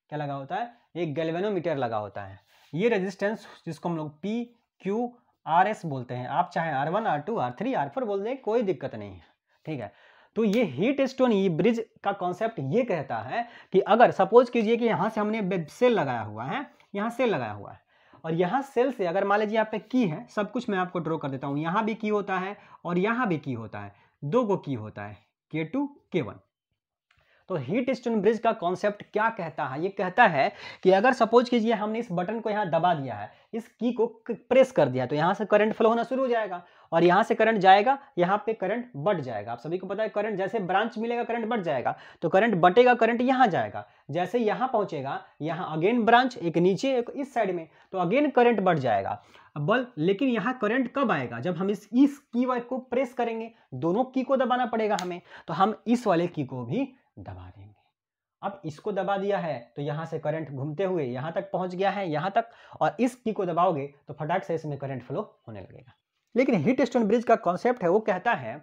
क्या लगा होता है? एक गैल्वेनोमीटर लगा होता है। ये रेजिस्टेंस जिसको हम लोग P Q R S बोलते हैं, आप चाहे R1 R2 R3 R4 बोल दें, कोई दिक्कत नहीं है, ठीक है। तो ये हीट स्टोन ये ब्रिज का कॉन्सेप्ट ये कहता है कि अगर सपोज कीजिए कि यहाँ से हमने सेल लगाया हुआ है, यहाँ सेल लगाया हुआ है, और यहाँ सेल से अगर मान लीजिए यहाँ पे की है, सब कुछ मैं आपको ड्रॉ कर देता हूँ, यहाँ भी की होता है और यहाँ भी की होता है, 2 को की होता है, K2 K1। तो हीट स्टोन ब्रिज का कॉन्सेप्ट क्या कहता है? ये कहता है कि अगर सपोज कीजिए हमने इस बटन को यहाँ दबा दिया है, इस की को प्रेस कर दिया, तो यहाँ से करंट फ्लो होना शुरू हो जाएगा और यहाँ से करंट जाएगा, यहाँ पे करंट बढ़ जाएगा। आप सभी को पता है करंट जैसे ब्रांच मिलेगा करंट बढ़ जाएगा, तो करंट बटेगा, करंट यहाँ जाएगा, जैसे यहाँ पहुंचेगा यहाँ अगेन ब्रांच, एक नीचे एक इस साइड में, तो अगेन करंट बढ़ जाएगा। लेकिन यहाँ करंट कब आएगा? जब हम इस की वाले को प्रेस करेंगे, दोनों की को दबाना पड़ेगा हमें, तो हम इस वाले की को भी दबा देंगे। अब इसको दबा दिया है तो यहाँ से करंट घूमते हुए यहाँ तक पहुँच गया है, यहाँ तक, और इस की को दबाओगे तो फटाक से इसमें करंट फ्लो होने लगेगा। लेकिन हीट स्टोन ब्रिज का कॉन्सेप्ट है वो कहता है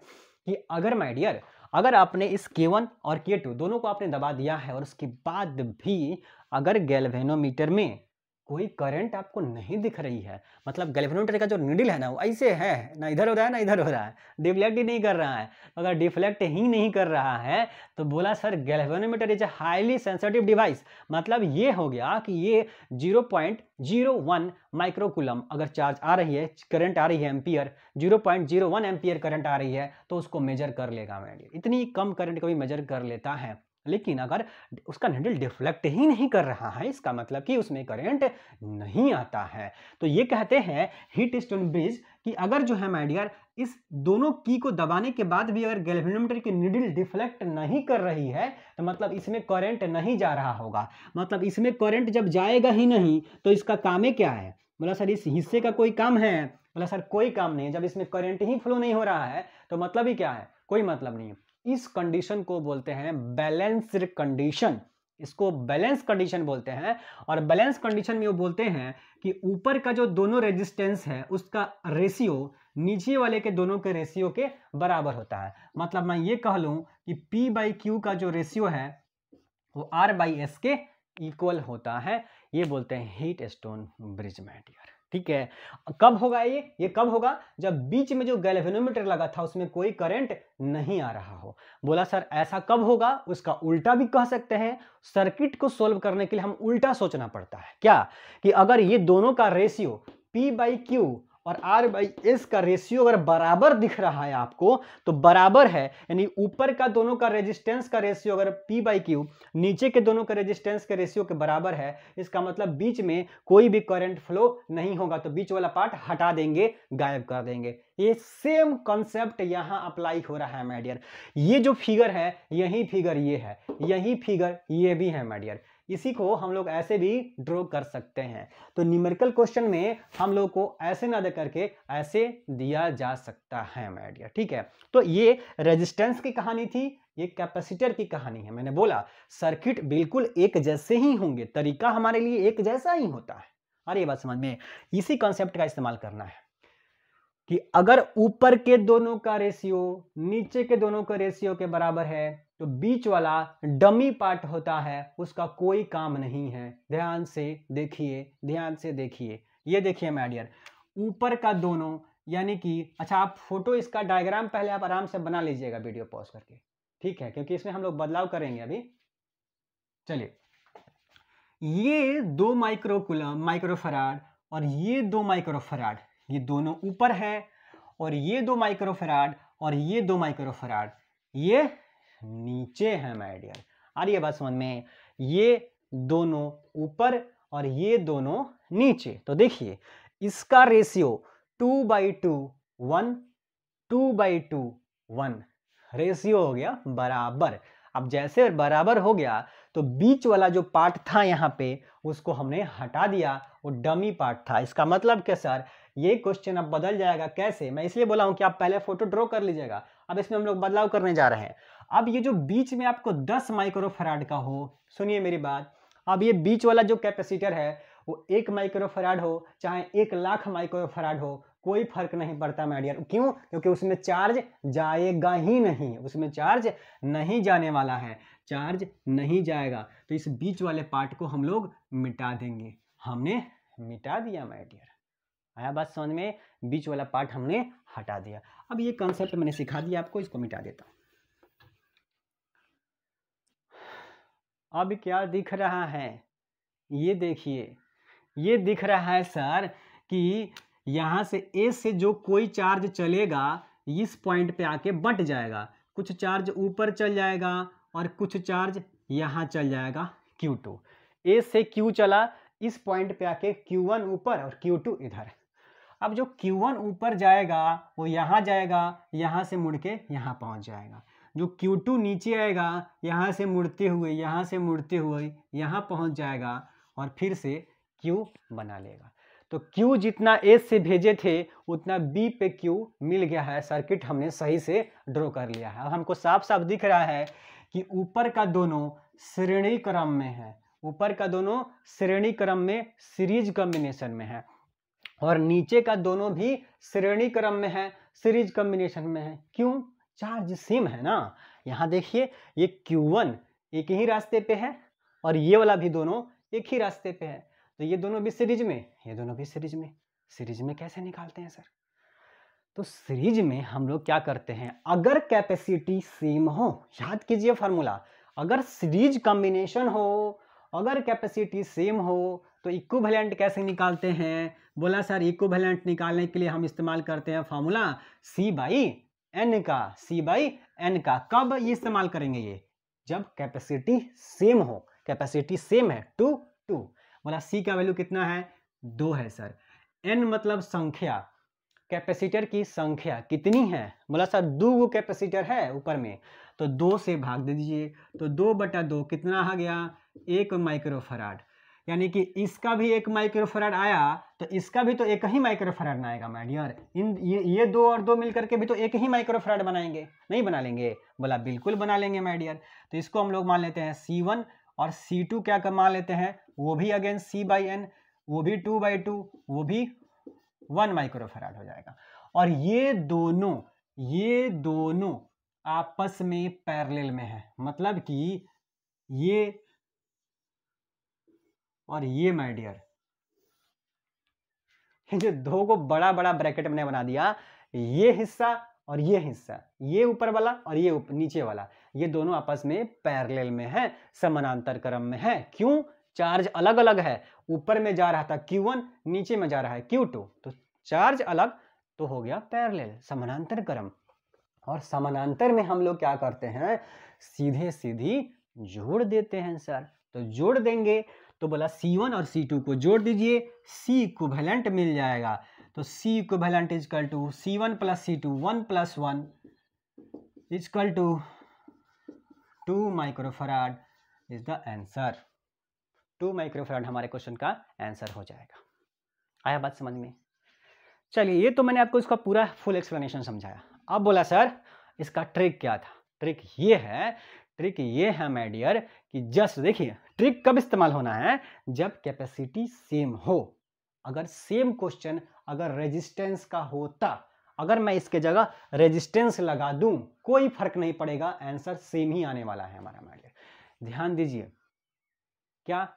कि अगर माय डियर, अगर आपने इस K1 और K2 दोनों को आपने दबा दिया है और उसके बाद भी अगर गैल्वेनोमीटर में कोई करंट आपको नहीं दिख रही है, मतलब गैल्वेनोमीटर का जो नीडल है ना वो ऐसे है, ना इधर हो रहा है ना इधर हो रहा है, डिफ्लेक्ट ही नहीं कर रहा है। अगर डिफ्लेक्ट ही नहीं कर रहा है तो बोला sir galvanometer is a highly sensitive device, मतलब ये हो गया कि ये 0.01 माइक्रोकूलम अगर चार्ज आ रही है, करंट आ रही है एम्पियर, 0.01 एम्पियर करंट आ रही है तो उसको मेजर कर लेगा। इतनी कम करंट को भी मेजर कर लेता है। लेकिन अगर उसका निडल डिफ्लेक्ट ही नहीं कर रहा है, इसका मतलब कि उसमें करंट नहीं आता है। तो ये कहते हैं हीट स्टोन ब्रिज कि अगर जो है माय डियर इस दोनों की को दबाने के बाद भी अगर गैल्वेनोमीटर की निडल डिफ्लेक्ट नहीं कर रही है तो मतलब इसमें करंट नहीं जा रहा होगा। मतलब इसमें करंट जब जाएगा ही नहीं तो इसका काम है क्या है? बोला सर इस हिस्से का कोई काम है? बोला सर कोई काम नहीं है। जब इसमें करंट ही फ्लो नहीं हो रहा है तो मतलब ही क्या है? कोई मतलब नहीं है। इस कंडीशन को बोलते हैं बैलेंस्ड कंडीशन, इसको बैलेंस कंडीशन बोलते हैं। और बैलेंस कंडीशन में वो बोलते हैं कि ऊपर का जो दोनों रेजिस्टेंस है उसका रेशियो नीचे वाले के दोनों के रेशियो के बराबर होता है। मतलब मैं ये कह लूं कि P/Q का जो रेशियो है वो R/S के इक्वल होता है। ये बोलते हैं Wheatstone bridge my dear. ठीक है, कब होगा ये कब होगा? जब बीच में जो गैल्वेनोमीटर लगा था उसमें कोई करंट नहीं आ रहा हो। बोला सर ऐसा कब होगा? उसका उल्टा भी कह सकते हैं। सर्किट को सोल्व करने के लिए हम उल्टा सोचना पड़ता है। क्या कि अगर ये दोनों का रेशियो P/Q और R/S का रेशियो अगर बराबर दिख रहा है आपको तो बराबर है, यानी ऊपर का दोनों का रेजिस्टेंस का रेशियो अगर P/Q नीचे के दोनों के रेजिस्टेंस के रेशियो के बराबर है, इसका मतलब बीच में कोई भी करंट फ्लो नहीं होगा, तो बीच वाला पार्ट हटा देंगे, गायब कर देंगे। ये सेम कॉन्सेप्ट यहां अप्लाई हो रहा है माय डियर। ये जो फिगर है यही फिगर ये है, यही फिगर ये भी है माय डियर। इसी को हम लोग ऐसे भी ड्रॉ कर सकते हैं। तो न्यूमेरिकल क्वेश्चन में हम लोग को ऐसे ना दे करके ऐसे दिया जा सकता है माय डियर। ठीक है, तो ये रेजिस्टेंस की कहानी थी, ये कैपेसिटर की कहानी है। मैंने बोला सर्किट बिल्कुल एक जैसे ही होंगे, तरीका हमारे लिए एक जैसा ही होता है। और ये बात समझ में, इसी कॉन्सेप्ट का इस्तेमाल करना है कि अगर ऊपर के दोनों का रेशियो नीचे के दोनों के रेशियो के बराबर है तो बीच वाला डमी पार्ट होता है उसका कोई काम नहीं है। ध्यान से देखिए, ध्यान से देखिए, ये देखिए माय डियर, ऊपर का दोनों यानी कि अच्छा आप फोटो इसका डायग्राम पहले आप आराम से बना लीजिएगा वीडियो पॉज करके, ठीक है, क्योंकि इसमें हम लोग बदलाव करेंगे अभी। चलिए, ये 2 माइक्रोफराड और ये 2 माइक्रोफराड, ये दोनों ऊपर है, और ये 2 माइक्रोफराड और ये 2 माइक्रोफराड ये नीचे है माय डियर। आ रही है बात समझ में? ये दोनों ऊपर और ये दोनों नीचे। तो देखिए इसका रेशियो 2/2 1, 2/2 1 रेशियो हो गया बराबर। अब जैसे बराबर हो गया तो बीच वाला जो पार्ट था यहाँ पे उसको हमने हटा दिया, वो डमी पार्ट था। इसका मतलब क्या सर? ये क्वेश्चन अब बदल जाएगा। कैसे? मैं इसलिए बोला हूं कि आप पहले फोटो ड्रॉ कर लीजिएगा। अब इसमें हम लोग बदलाव करने जा रहे हैं। अब ये जो बीच में आपको 10 माइक्रोफराड का हो, सुनिए मेरी बात, अब ये बीच वाला जो कैपेसिटर है वो 1 माइक्रोफराड हो चाहे 1,00,000 माइक्रोफराड हो, कोई फर्क नहीं पड़ता माय डियर। क्यों? क्योंकि उसमें चार्ज जाएगा ही नहीं, उसमें चार्ज नहीं जाने वाला है, चार्ज नहीं जाएगा। तो इस बीच वाले पार्ट को हम लोग मिटा देंगे। हमने मिटा दिया माय डियर। आया बात समझ में? बीच वाला पार्ट हमने हटा दिया। अब ये कॉन्सेप्ट मैंने सिखा दिया आपको, इसको मिटा देता हूं। अब क्या दिख रहा है? ये देखिए, ये दिख रहा है सर कि यहाँ से ए से जो कोई चार्ज चलेगा इस पॉइंट पे आके बंट जाएगा। कुछ चार्ज ऊपर चल जाएगा और कुछ चार्ज यहाँ चल जाएगा Q2। ए से Q चला, इस पॉइंट पे आके Q1 ऊपर और Q2 इधर। अब जो Q1 ऊपर जाएगा वो यहाँ जाएगा, यहाँ से मुड़ के यहाँ पहुँच जाएगा। जो Q2 नीचे आएगा, यहाँ से मुड़ते हुए यहाँ पहुँच जाएगा और फिर से Q बना लेगा। तो Q जितना A से भेजे थे उतना B पे Q मिल गया है। सर्किट हमने सही से ड्रॉ कर लिया है। अब हमको साफ साफ दिख रहा है कि ऊपर का दोनों श्रेणी क्रम में है, ऊपर का दोनों श्रेणी क्रम में सीरीज कॉम्बिनेशन में है, और नीचे का दोनों भी श्रेणी क्रम में है, सीरीज कॉम्बिनेशन में है। क्यों? चार्ज सेम है ना। यहाँ देखिए, ये Q1 एक ही रास्ते पे है और ये वाला भी दोनों एक ही रास्ते पे है, तो ये दोनों भी सीरीज में, ये दोनों भी सीरीज में। सीरीज में कैसे निकालते हैं सर? तो सीरीज में हम लोग क्या करते हैं, अगर कैपेसिटी सेम हो, याद कीजिए फार्मूला, अगर सीरीज कॉम्बिनेशन हो, अगर कैपेसिटी सेम हो तो इक्विवेलेंट कैसे निकालते हैं? बोला सर इक्विवेलेंट निकालने के लिए हम इस्तेमाल करते हैं फार्मूला C/N का, C/N का। कब ये इस्तेमाल करेंगे? ये जब कैपेसिटी सेम हो, कैपेसिटी सेम है 2 2। बोला C का वैल्यू कितना है? 2 है सर। N मतलब संख्या, कैपेसिटर की संख्या कितनी है? बोला सर 2 कैपेसिटर है ऊपर में, तो 2 से भाग दे दीजिए, तो 2/2 कितना आ गया? 1 माइक्रोफराड। यानी कि इसका भी 1 माइक्रोफराड आया तो इसका भी तो 1 ही माइक्रोफराड आएगा माय डियर। ये 2 और 2 मिलकर के भी तो 1 ही माइक्रोफराड बनाएंगे, नहीं बना लेंगे? बोला बिल्कुल बना लेंगे माय डियर। तो इसको हम लोग मान लेते हैं C1 और C2 क्या मान लेते हैं, वो भी अगेन C/N, वो भी 2/2, वो भी 1 माइक्रोफराड हो जाएगा। और ये दोनों आपस में पैरेलल में है, मतलब कि ये और ये माय डियर, जो दो को बड़ा बड़ा ब्रैकेट मैंने बना दिया, ये हिस्सा और ये हिस्सा, ये ऊपर वाला और ये नीचे वाला, ये दोनों आपस में पैरेलल में है, समानांतर क्रम में है। क्यों? चार्ज अलग अलग है, ऊपर में जा रहा था Q1, नीचे में जा रहा है Q2, तो चार्ज अलग, तो हो गया पैरेलल, समानांतर क्रम। और समानांतर में हम लोग क्या करते हैं, सीधे सीधी जोड़ देते हैं सर। तो जोड़ देंगे तो बोला C1 और C2 को जोड़ दीजिए, C इक्विवेलेंट मिल जाएगा। तो C equivalent equal to C1 plus C2, 1 plus 1 equal to 2 microfarad is the answer. 2 microfarad हमारे क्वेश्चन का आंसर हो जाएगा। आया बात समझ में? चलिए, ये तो मैंने आपको इसका पूरा फुल एक्सप्लेनेशन समझाया। अब बोला सर इसका ट्रिक क्या था? ट्रिक ये है माय डियर कि जस्ट देखिए, ट्रिक कब इस्तेमाल होना है, जब कैपेसिटी सेम हो। अगर सेम क्वेश्चन अगर रेजिस्टेंस का होता, अगर मैं इसके जगह रेजिस्टेंस लगा दूं, कोई फर्क नहीं पड़ेगा, आंसर सेम ही आने वाला है हमारा माय डियर। ध्यान दीजिए, क्या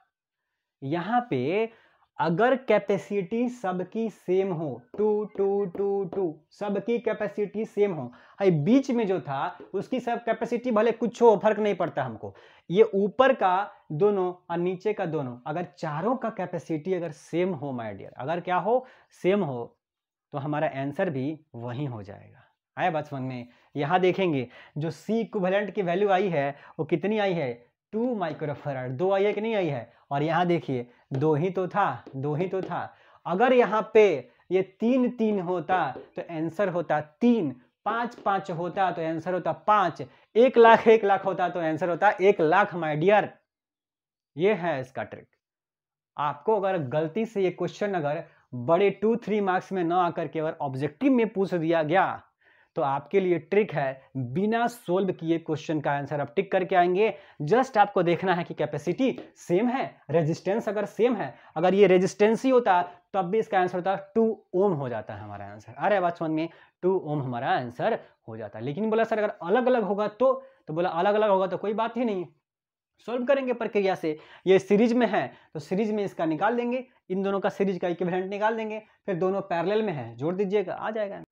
यहां पे अगर कैपेसिटी सबकी सेम हो, 2 2 2 2, सबकी कैपेसिटी सेम हो, बीच में जो था उसकी सब कैपेसिटी भले कुछ हो, फर्क नहीं पड़ता हमको, ये ऊपर का दोनों और नीचे का दोनों, अगर चारों का कैपेसिटी अगर सेम हो माय डियर, अगर क्या हो, सेम हो, तो हमारा आंसर भी वही हो जाएगा। आया बात समझ में? यहां देखेंगे जो C इक्विवेलेंट की वैल्यू आई है वो कितनी आई है, 2 माइक्रोफराड। 2 आई है कि नहीं आई है? और यहाँ देखिए 2 ही तो था। अगर यहाँ पे ये 3 3 होता तो आंसर होता 3, 5 5 होता तो आंसर होता 5, 1 लाख 1 लाख होता तो आंसर होता 1 लाख माय डियर। ये है इसका ट्रिक। आपको अगर गलती से ये क्वेश्चन अगर बड़े 2-3 मार्क्स में ना आकर के अगर ऑब्जेक्टिव में पूछ दिया गया तो आपके लिए ट्रिक है, बिना सोल्व किए क्वेश्चन का आंसर आप टिक करके आएंगे। जस्ट आपको देखना है कि कैपेसिटी सेम है, रेजिस्टेंस अगर सेम है, अगर ये रेजिस्टेंस ही होता तब भी इसका आंसर होता 2 ओम हो जाता है हमारा आंसर। अरे बात समझ में, 2 ओम हमारा आंसर हो जाता है। लेकिन बोला सर अगर अलग अलग होगा तो बोला अलग अलग होगा तो कोई बात ही नहीं, सॉल्व करेंगे प्रक्रिया से। ये सीरीज में है तो सीरीज में इसका निकाल देंगे, इन दोनों का सीरीज का इक्विवेलेंट निकाल देंगे, फिर दोनों पैरेलल में है, जोड़ दीजिएगा, आ जाएगा।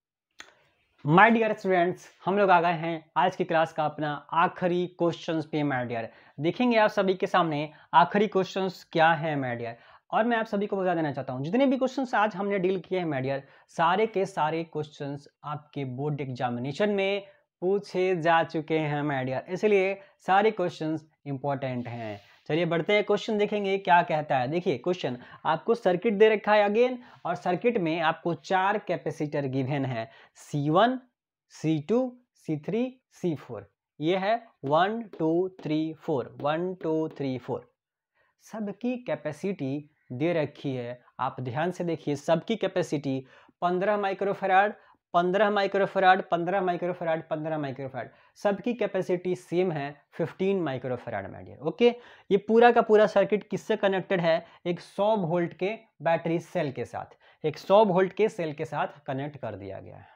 माय डियर स्टूडेंट्स, हम लोग आ गए हैं आज की क्लास का अपना आखिरी क्वेश्चंस पे माय डियर। देखेंगे आप सभी के सामने आखिरी क्वेश्चंस क्या है माय डियर। और मैं आप सभी को बता देना चाहता हूं, जितने भी क्वेश्चंस आज हमने डील किए हैं माय डियर, सारे के सारे क्वेश्चंस आपके बोर्ड एग्जामिनेशन में पूछे जा चुके हैं माय डियर, इसलिए सारे क्वेश्चंस इंपॉर्टेंट हैं। चलिए बढ़ते हैं, क्वेश्चन देखेंगे क्या कहता है। देखिए क्वेश्चन, आपको सर्किट दे रखा है अगेन, और सर्किट में आपको 4 कैपेसिटर गिवन है, C1, C2, C3, C4। ये है 1 2 3 4, 1 2 3 4। सबकी कैपेसिटी दे रखी है, आप ध्यान से देखिए, सबकी capacity 15 microfarad, 15 microfarad, 15 microfarad, 15 microfarad, सबकी कैपेसिटी सेम है 15 माइक्रोफैराड माय डियर। ओके, ये पूरा का पूरा सर्किट किससे कनेक्टेड है? एक 100 वोल्ट के बैटरी सेल के साथ, एक 100 वोल्ट के सेल के साथ कनेक्ट कर दिया गया है।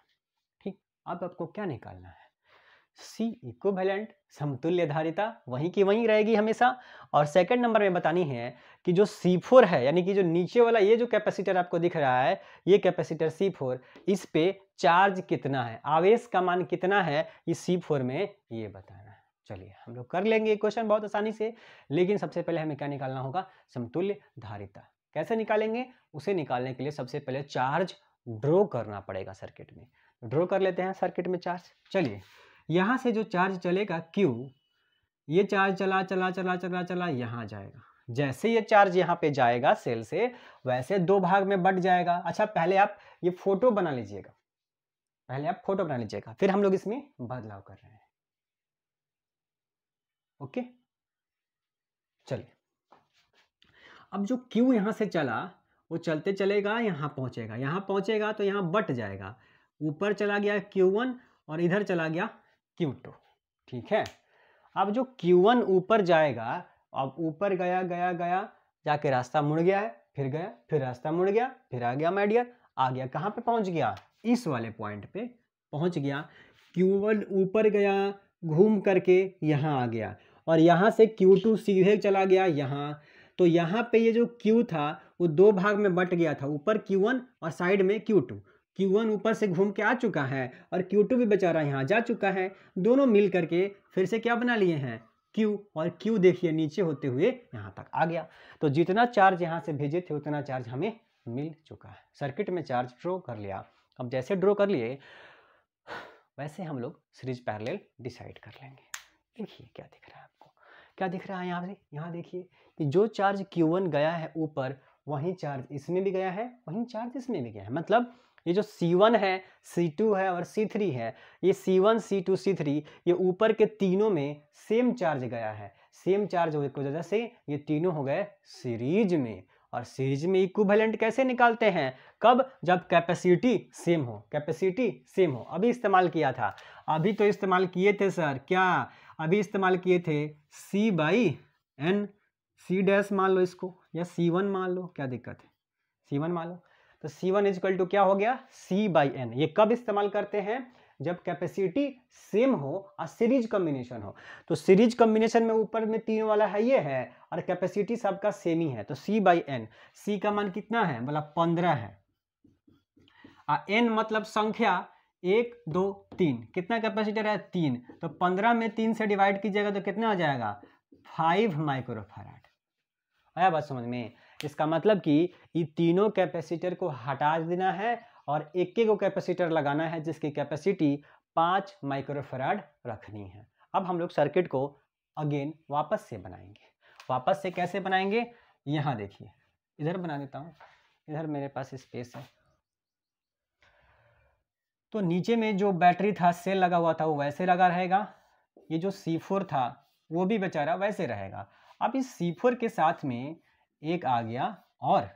ठीक, अब आपको क्या निकालना है? सी इक्विवेलेंट, समतुल्य धारिता वहीं की वहीं रहेगी हमेशा। और सेकंड नंबर में बतानी है कि जो C4 है, यानी कि जो नीचे वाला ये जो कैपेसिटर आपको दिख रहा है, ये कैपेसिटर C4, इस पे चार्ज कितना है, आवेश का मान कितना है इस C4 में, ये बताना है। चलिए हम लोग कर लेंगे क्वेश्चन बहुत आसानी से, लेकिन सबसे पहले हमें क्या निकालना होगा? समतुल्य धारिता। कैसे निकालेंगे? उसे निकालने के लिए सबसे पहले चार्ज ड्रॉ करना पड़ेगा सर्किट में। ड्रॉ कर लेते हैं सर्किट में चार्ज। चलिए, यहाँ से जो चार्ज चलेगा Q, ये चार्ज चला चला चला चला चला यहाँ जाएगा। जैसे ये चार्ज यहाँ पे जाएगा सेल से, वैसे 2 भाग में बट जाएगा। अच्छा, पहले आप ये फोटो बना लीजिएगा, पहले आप फोटो बना लीजिएगा, फिर हम लोग इसमें बदलाव कर रहे हैं। ओके, चलिए, अब जो Q यहाँ से चला, वो चलते चलेगा, यहाँ पहुंचेगा तो यहाँ बट जाएगा। ऊपर चला गया Q1 और इधर चला गया Q2। ठीक है, अब जो Q1 ऊपर जाएगा, अब ऊपर गया गया गया, जाके रास्ता मुड़ गया है, फिर गया, फिर रास्ता मुड़ गया, फिर आ गया माय डियर, आ गया कहाँ पे पहुंच गया? इस वाले पॉइंट पे पहुंच गया। Q1 ऊपर गया, घूम करके यहाँ आ गया, और यहाँ से Q2 सीधे चला गया यहाँ। तो यहाँ पे ये जो Q था वो 2 भाग में बट गया था, ऊपर Q1 और साइड में Q2। Q1 ऊपर से घूम के आ चुका है और Q2 भी बेचारा यहाँ जा चुका है, दोनों मिल करके फिर से क्या बना लिए हैं? Q, और Q देखिए नीचे होते हुए यहाँ तक आ गया। तो जितना चार्ज यहाँ से भेजे थे उतना चार्ज हमें मिल चुका है। सर्किट में चार्ज ड्रॉ कर लिया। अब जैसे ड्रॉ कर लिए वैसे हम लोग सीरीज पैरेलल डिसाइड कर लेंगे। देखिए क्या दिख रहा है आपको, क्या दिख रहा है यहाँ से? यहाँ देखिए कि जो चार्ज Q1 गया है ऊपर, वहीं चार्ज इसमें भी गया है, वहीं चार्ज इसमें भी गया है। मतलब ये जो C1 है, C2 है और C3 है, ये C1 C2 C3 ये ऊपर के तीनों में सेम चार्ज गया है। सेम चार्ज होने की वजह से ये तीनों हो गए सीरीज में। और सीरीज में इक्विवेलेंट कैसे निकालते हैं? कब? जब कैपेसिटी सेम हो, कैपेसिटी सेम हो। अभी इस्तेमाल किया था, अभी तो इस्तेमाल किए थे सर, क्या अभी इस्तेमाल किए थे? C/N, C डैश मान लो इसको, या C1 मान लो, क्या दिक्कत है? C1 मान लो। तो C1 इक्वल टू क्या हो गया? C/N। ये कब इस्तेमाल करते हैं? जब कैपेसिटी सेम हो और सीरीज कॉम्बिनेशन हो। तो सीरीज कॉम्बिनेशन में ऊपर में तीनों वाला है, ये है, और कैपेसिटी सबका सेम ही है, तो C/N। C का मान कितना है? बोला 15 है। N मतलब संख्या, 1 2 3, कितना कैपेसिटर है? 3। तो 15 में 3 से डिवाइड कीजिएगा तो कितना आ जाएगा? 5 माइक्रोफैराड। आया बात समझ में? इसका मतलब कि ये तीनों कैपेसिटर को हटा देना है और एक एक कैपेसिटर लगाना है जिसकी कैपेसिटी 5 माइक्रोफैराड रखनी है। अब हम लोग सर्किट को अगेन वापस से बनाएंगे। वापस से कैसे बनाएंगे? यहाँ देखिए, इधर बना देता हूँ, इधर मेरे पास स्पेस है। तो नीचे में जो बैटरी था, सेल लगा हुआ था, वो वैसे लगा रहेगा। ये जो C4 था वो भी बेचारा वैसे रहेगा। अब इस C4 के साथ में एक आ गया, और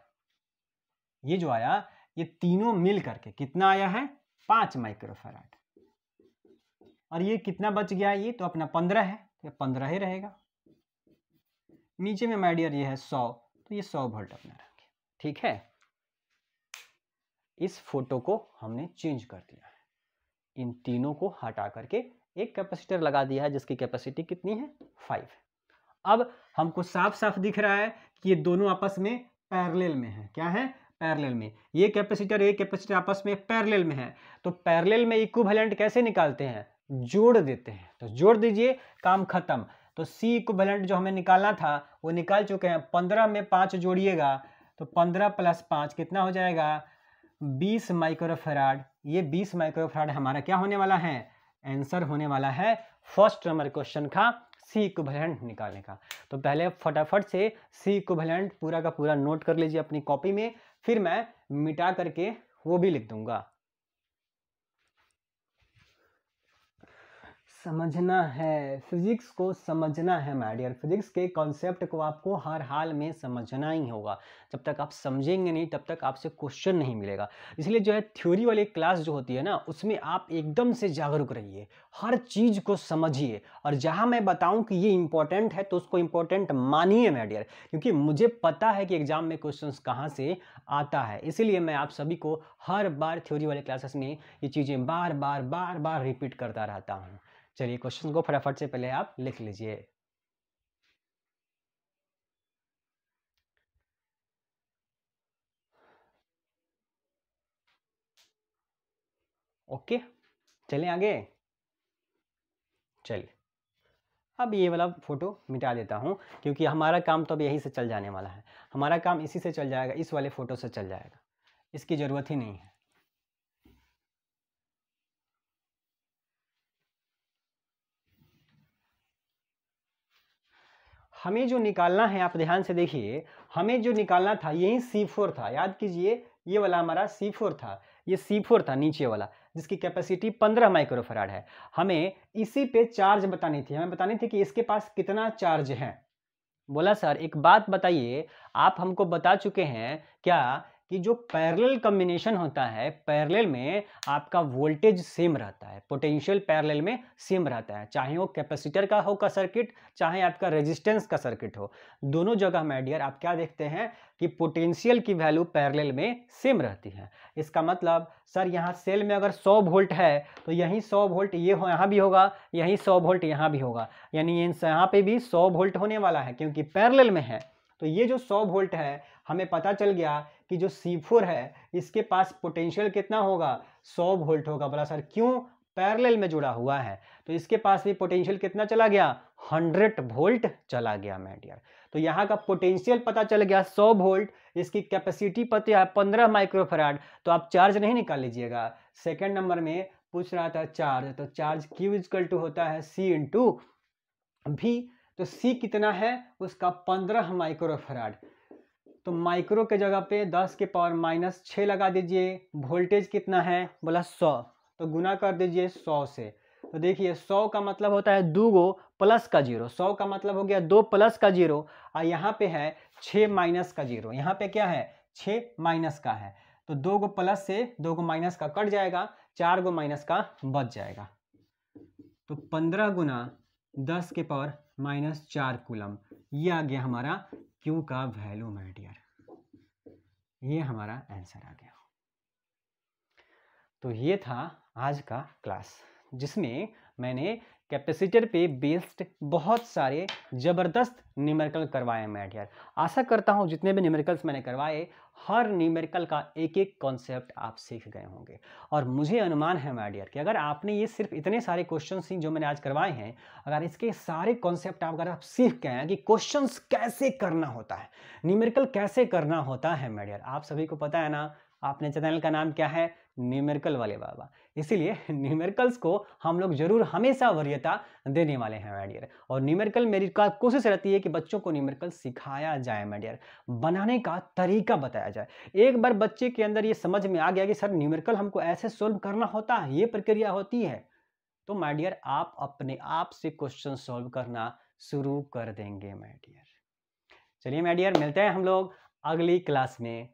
ये जो आया, ये तीनों मिल करके कितना आया है? 5 माइक्रोफैराड। और ये कितना बच गया? ये तो अपना 15 है, तो ये 15 ही रहेगा। नीचे में माय डियर ये है 100, तो ये 100 वोल्ट अपना रह गया। ठीक है, इस फोटो को हमने चेंज कर दिया है, इन तीनों को हटा करके एक कैपेसिटर लगा दिया है जिसकी कैपेसिटी कितनी है? 5। अब हमको साफ साफ दिख रहा है कि ये दोनों आपस में पैरेलल में है। क्या है? पैरेलल में। ये कैपेसिटर आपस में पैरेलल में है। तो पैरेलल में इक्विवेलेंट कैसे निकालते हैं? जोड़ देते हैं। तो जोड़ दीजिए, काम खत्म। तो C इक्विवेलेंट जो हमें निकालना था वो निकाल चुके हैं। 15 में 5 जोड़िएगा तो 15 + 5 कितना हो जाएगा? 20 माइक्रोफैराड। ये 20 माइक्रोफैराड हमारा क्या होने वाला है? आंसर होने वाला है फर्स्ट नंबर क्वेश्चन का सी इक्विवेलेंट निकालने का। तो पहले फटाफट से सी इक्विवेलेंट पूरा का पूरा नोट कर लीजिए अपनी कॉपी में, फिर मैं मिटा करके वो भी लिख दूंगा। समझना है, फिजिक्स को समझना है माय डियर। फिजिक्स के कॉन्सेप्ट को आपको हर हाल में समझना ही होगा। जब तक आप समझेंगे नहीं तब तक आपसे क्वेश्चन नहीं मिलेगा। इसलिए जो है थ्योरी वाली क्लास जो होती है ना, उसमें आप एकदम से जागरूक रहिए, हर चीज़ को समझिए, और जहां मैं बताऊं कि ये इंपॉर्टेंट है तो उसको इंपॉर्टेंट मानिए माय डियर, क्योंकि मुझे पता है कि एग्जाम में क्वेश्चन कहाँ से आता है। इसीलिए मैं आप सभी को हर बार थ्योरी वाले क्लासेस में ये चीज़ें बार बार रिपीट करता रहता हूँ। चलिए क्वेश्चन को फटाफट से पहले आप लिख लीजिए। ओके, चलिए आगे। चलिए अब ये वाला फोटो मिटा देता हूं, क्योंकि हमारा काम तो अब यहीं से चल जाने वाला है। हमारा काम इसी से चल जाएगा, इस वाले फोटो से चल जाएगा, इसकी जरूरत ही नहीं है। हमें जो निकालना है, आप ध्यान से देखिए, हमें जो निकालना था यही C4 था। याद कीजिए, ये वाला हमारा C4 था, ये C4 था नीचे वाला, जिसकी कैपेसिटी 15 माइक्रोफैराड है। हमें इसी पे चार्ज बतानी थी, हमें बतानी थी कि इसके पास कितना चार्ज है। बोला सर एक बात बताइए, आप हमको बता चुके हैं क्या कि जो पैरेलल कॉम्बिनेशन होता है, पैरेलल में आपका वोल्टेज सेम रहता है, पोटेंशियल पैरेलल में सेम रहता है, चाहे वो कैपेसिटर का हो का सर्किट, चाहे आपका रेजिस्टेंस का सर्किट हो, दोनों जगह माय डियर आप क्या देखते हैं कि पोटेंशियल की वैल्यू पैरेलल में सेम रहती है। इसका मतलब सर यहाँ सेल में अगर 100 वोल्ट है तो यहीं 100 वोल्ट ये हो यहाँ भी होगा, यहीं 100 वोल्ट यहाँ भी होगा, यानी यहाँ पे भी 100 वोल्ट होने वाला है क्योंकि पैरेलल में है। तो ये जो 100 वोल्ट है, हमें पता चल गया कि जो C4 है इसके पास पोटेंशियल कितना होगा, 100 वोल्ट होगा। बोला सर क्यों, पैरेलल में जुड़ा हुआ है तो इसके पास भी पोटेंशियल कितना चला गया, 100 वोल्ट चला गया माय डियर। तो यहाँ का पोटेंशियल पता चल गया 100 वोल्ट, इसकी कैपेसिटी पता है 15 माइक्रोफैराड। तो आप चार्ज नहीं निकाल लीजिएगा, सेकंड नंबर में पूछ रहा था चार्ज, तो चार्ज Q इक्वल टू होता है C इंटू V। तो C कितना है उसका 15 माइक्रोफैराड, तो माइक्रो के जगह पे 10 के पावर माइनस 6 लगा दीजिए। वोल्टेज कितना है, बोला 100, तो गुना कर दीजिए 100 से। तो देखिए 100 का मतलब होता है 2 गो प्लस का जीरो, 100 का मतलब हो गया 2 प्लस का जीरो, और यहाँ पे है 6 माइनस का जीरो। यहाँ पे क्या है, 6 माइनस का है, तो 2 गो प्लस से 2 गो माइनस का कट जाएगा, 4 गो माइनस का बच जाएगा। तो 15 गुना 10 के पावर माइनस 4 कूलम, ये आ गया हमारा Q का वैल्यू माय डियर, ये हमारा आंसर आ गया। तो ये था आज का क्लास, जिसमें मैंने कैपेसिटर पे बेस्ड बहुत सारे ज़बरदस्त न्यूमेरिकल करवाए माय डियर। आशा करता हूँ जितने भी न्यूमेरिकल्स मैंने करवाए, हर न्यूमेरिकल का एक एक कॉन्सेप्ट आप सीख गए होंगे। और मुझे अनुमान है माय डियर कि अगर आपने ये सिर्फ इतने सारे क्वेश्चंस जो मैंने आज करवाए हैं, अगर इसके सारे कॉन्सेप्ट अगर आप सीख गए हैं कि क्वेश्चंस कैसे करना होता है, न्यूमेरिकल कैसे करना होता है माय डियर, आप सभी को पता है ना, आपने चैनल का नाम क्या है, न्यूमेरिकल वाले बाबा। इसीलिए न्यूमेरिकल्स को हम लोग जरूर हमेशा वरीयता देने वाले हैं माय डियर। और न्यूमेरिकल मेरी कोशिश रहती है कि बच्चों को न्यूमेरिकल सिखाया जाए माय डियर, बनाने का तरीका बताया जाए। एक बार बच्चे के अंदर ये समझ में आ गया कि सर न्यूमेरिकल हमको ऐसे सोल्व करना होता है, ये प्रक्रिया होती है, तो माय डियर आप अपने आप से क्वेश्चन सोल्व करना शुरू कर देंगे माय डियर। चलिए माय डियर, मिलते हैं हम लोग अगली क्लास में।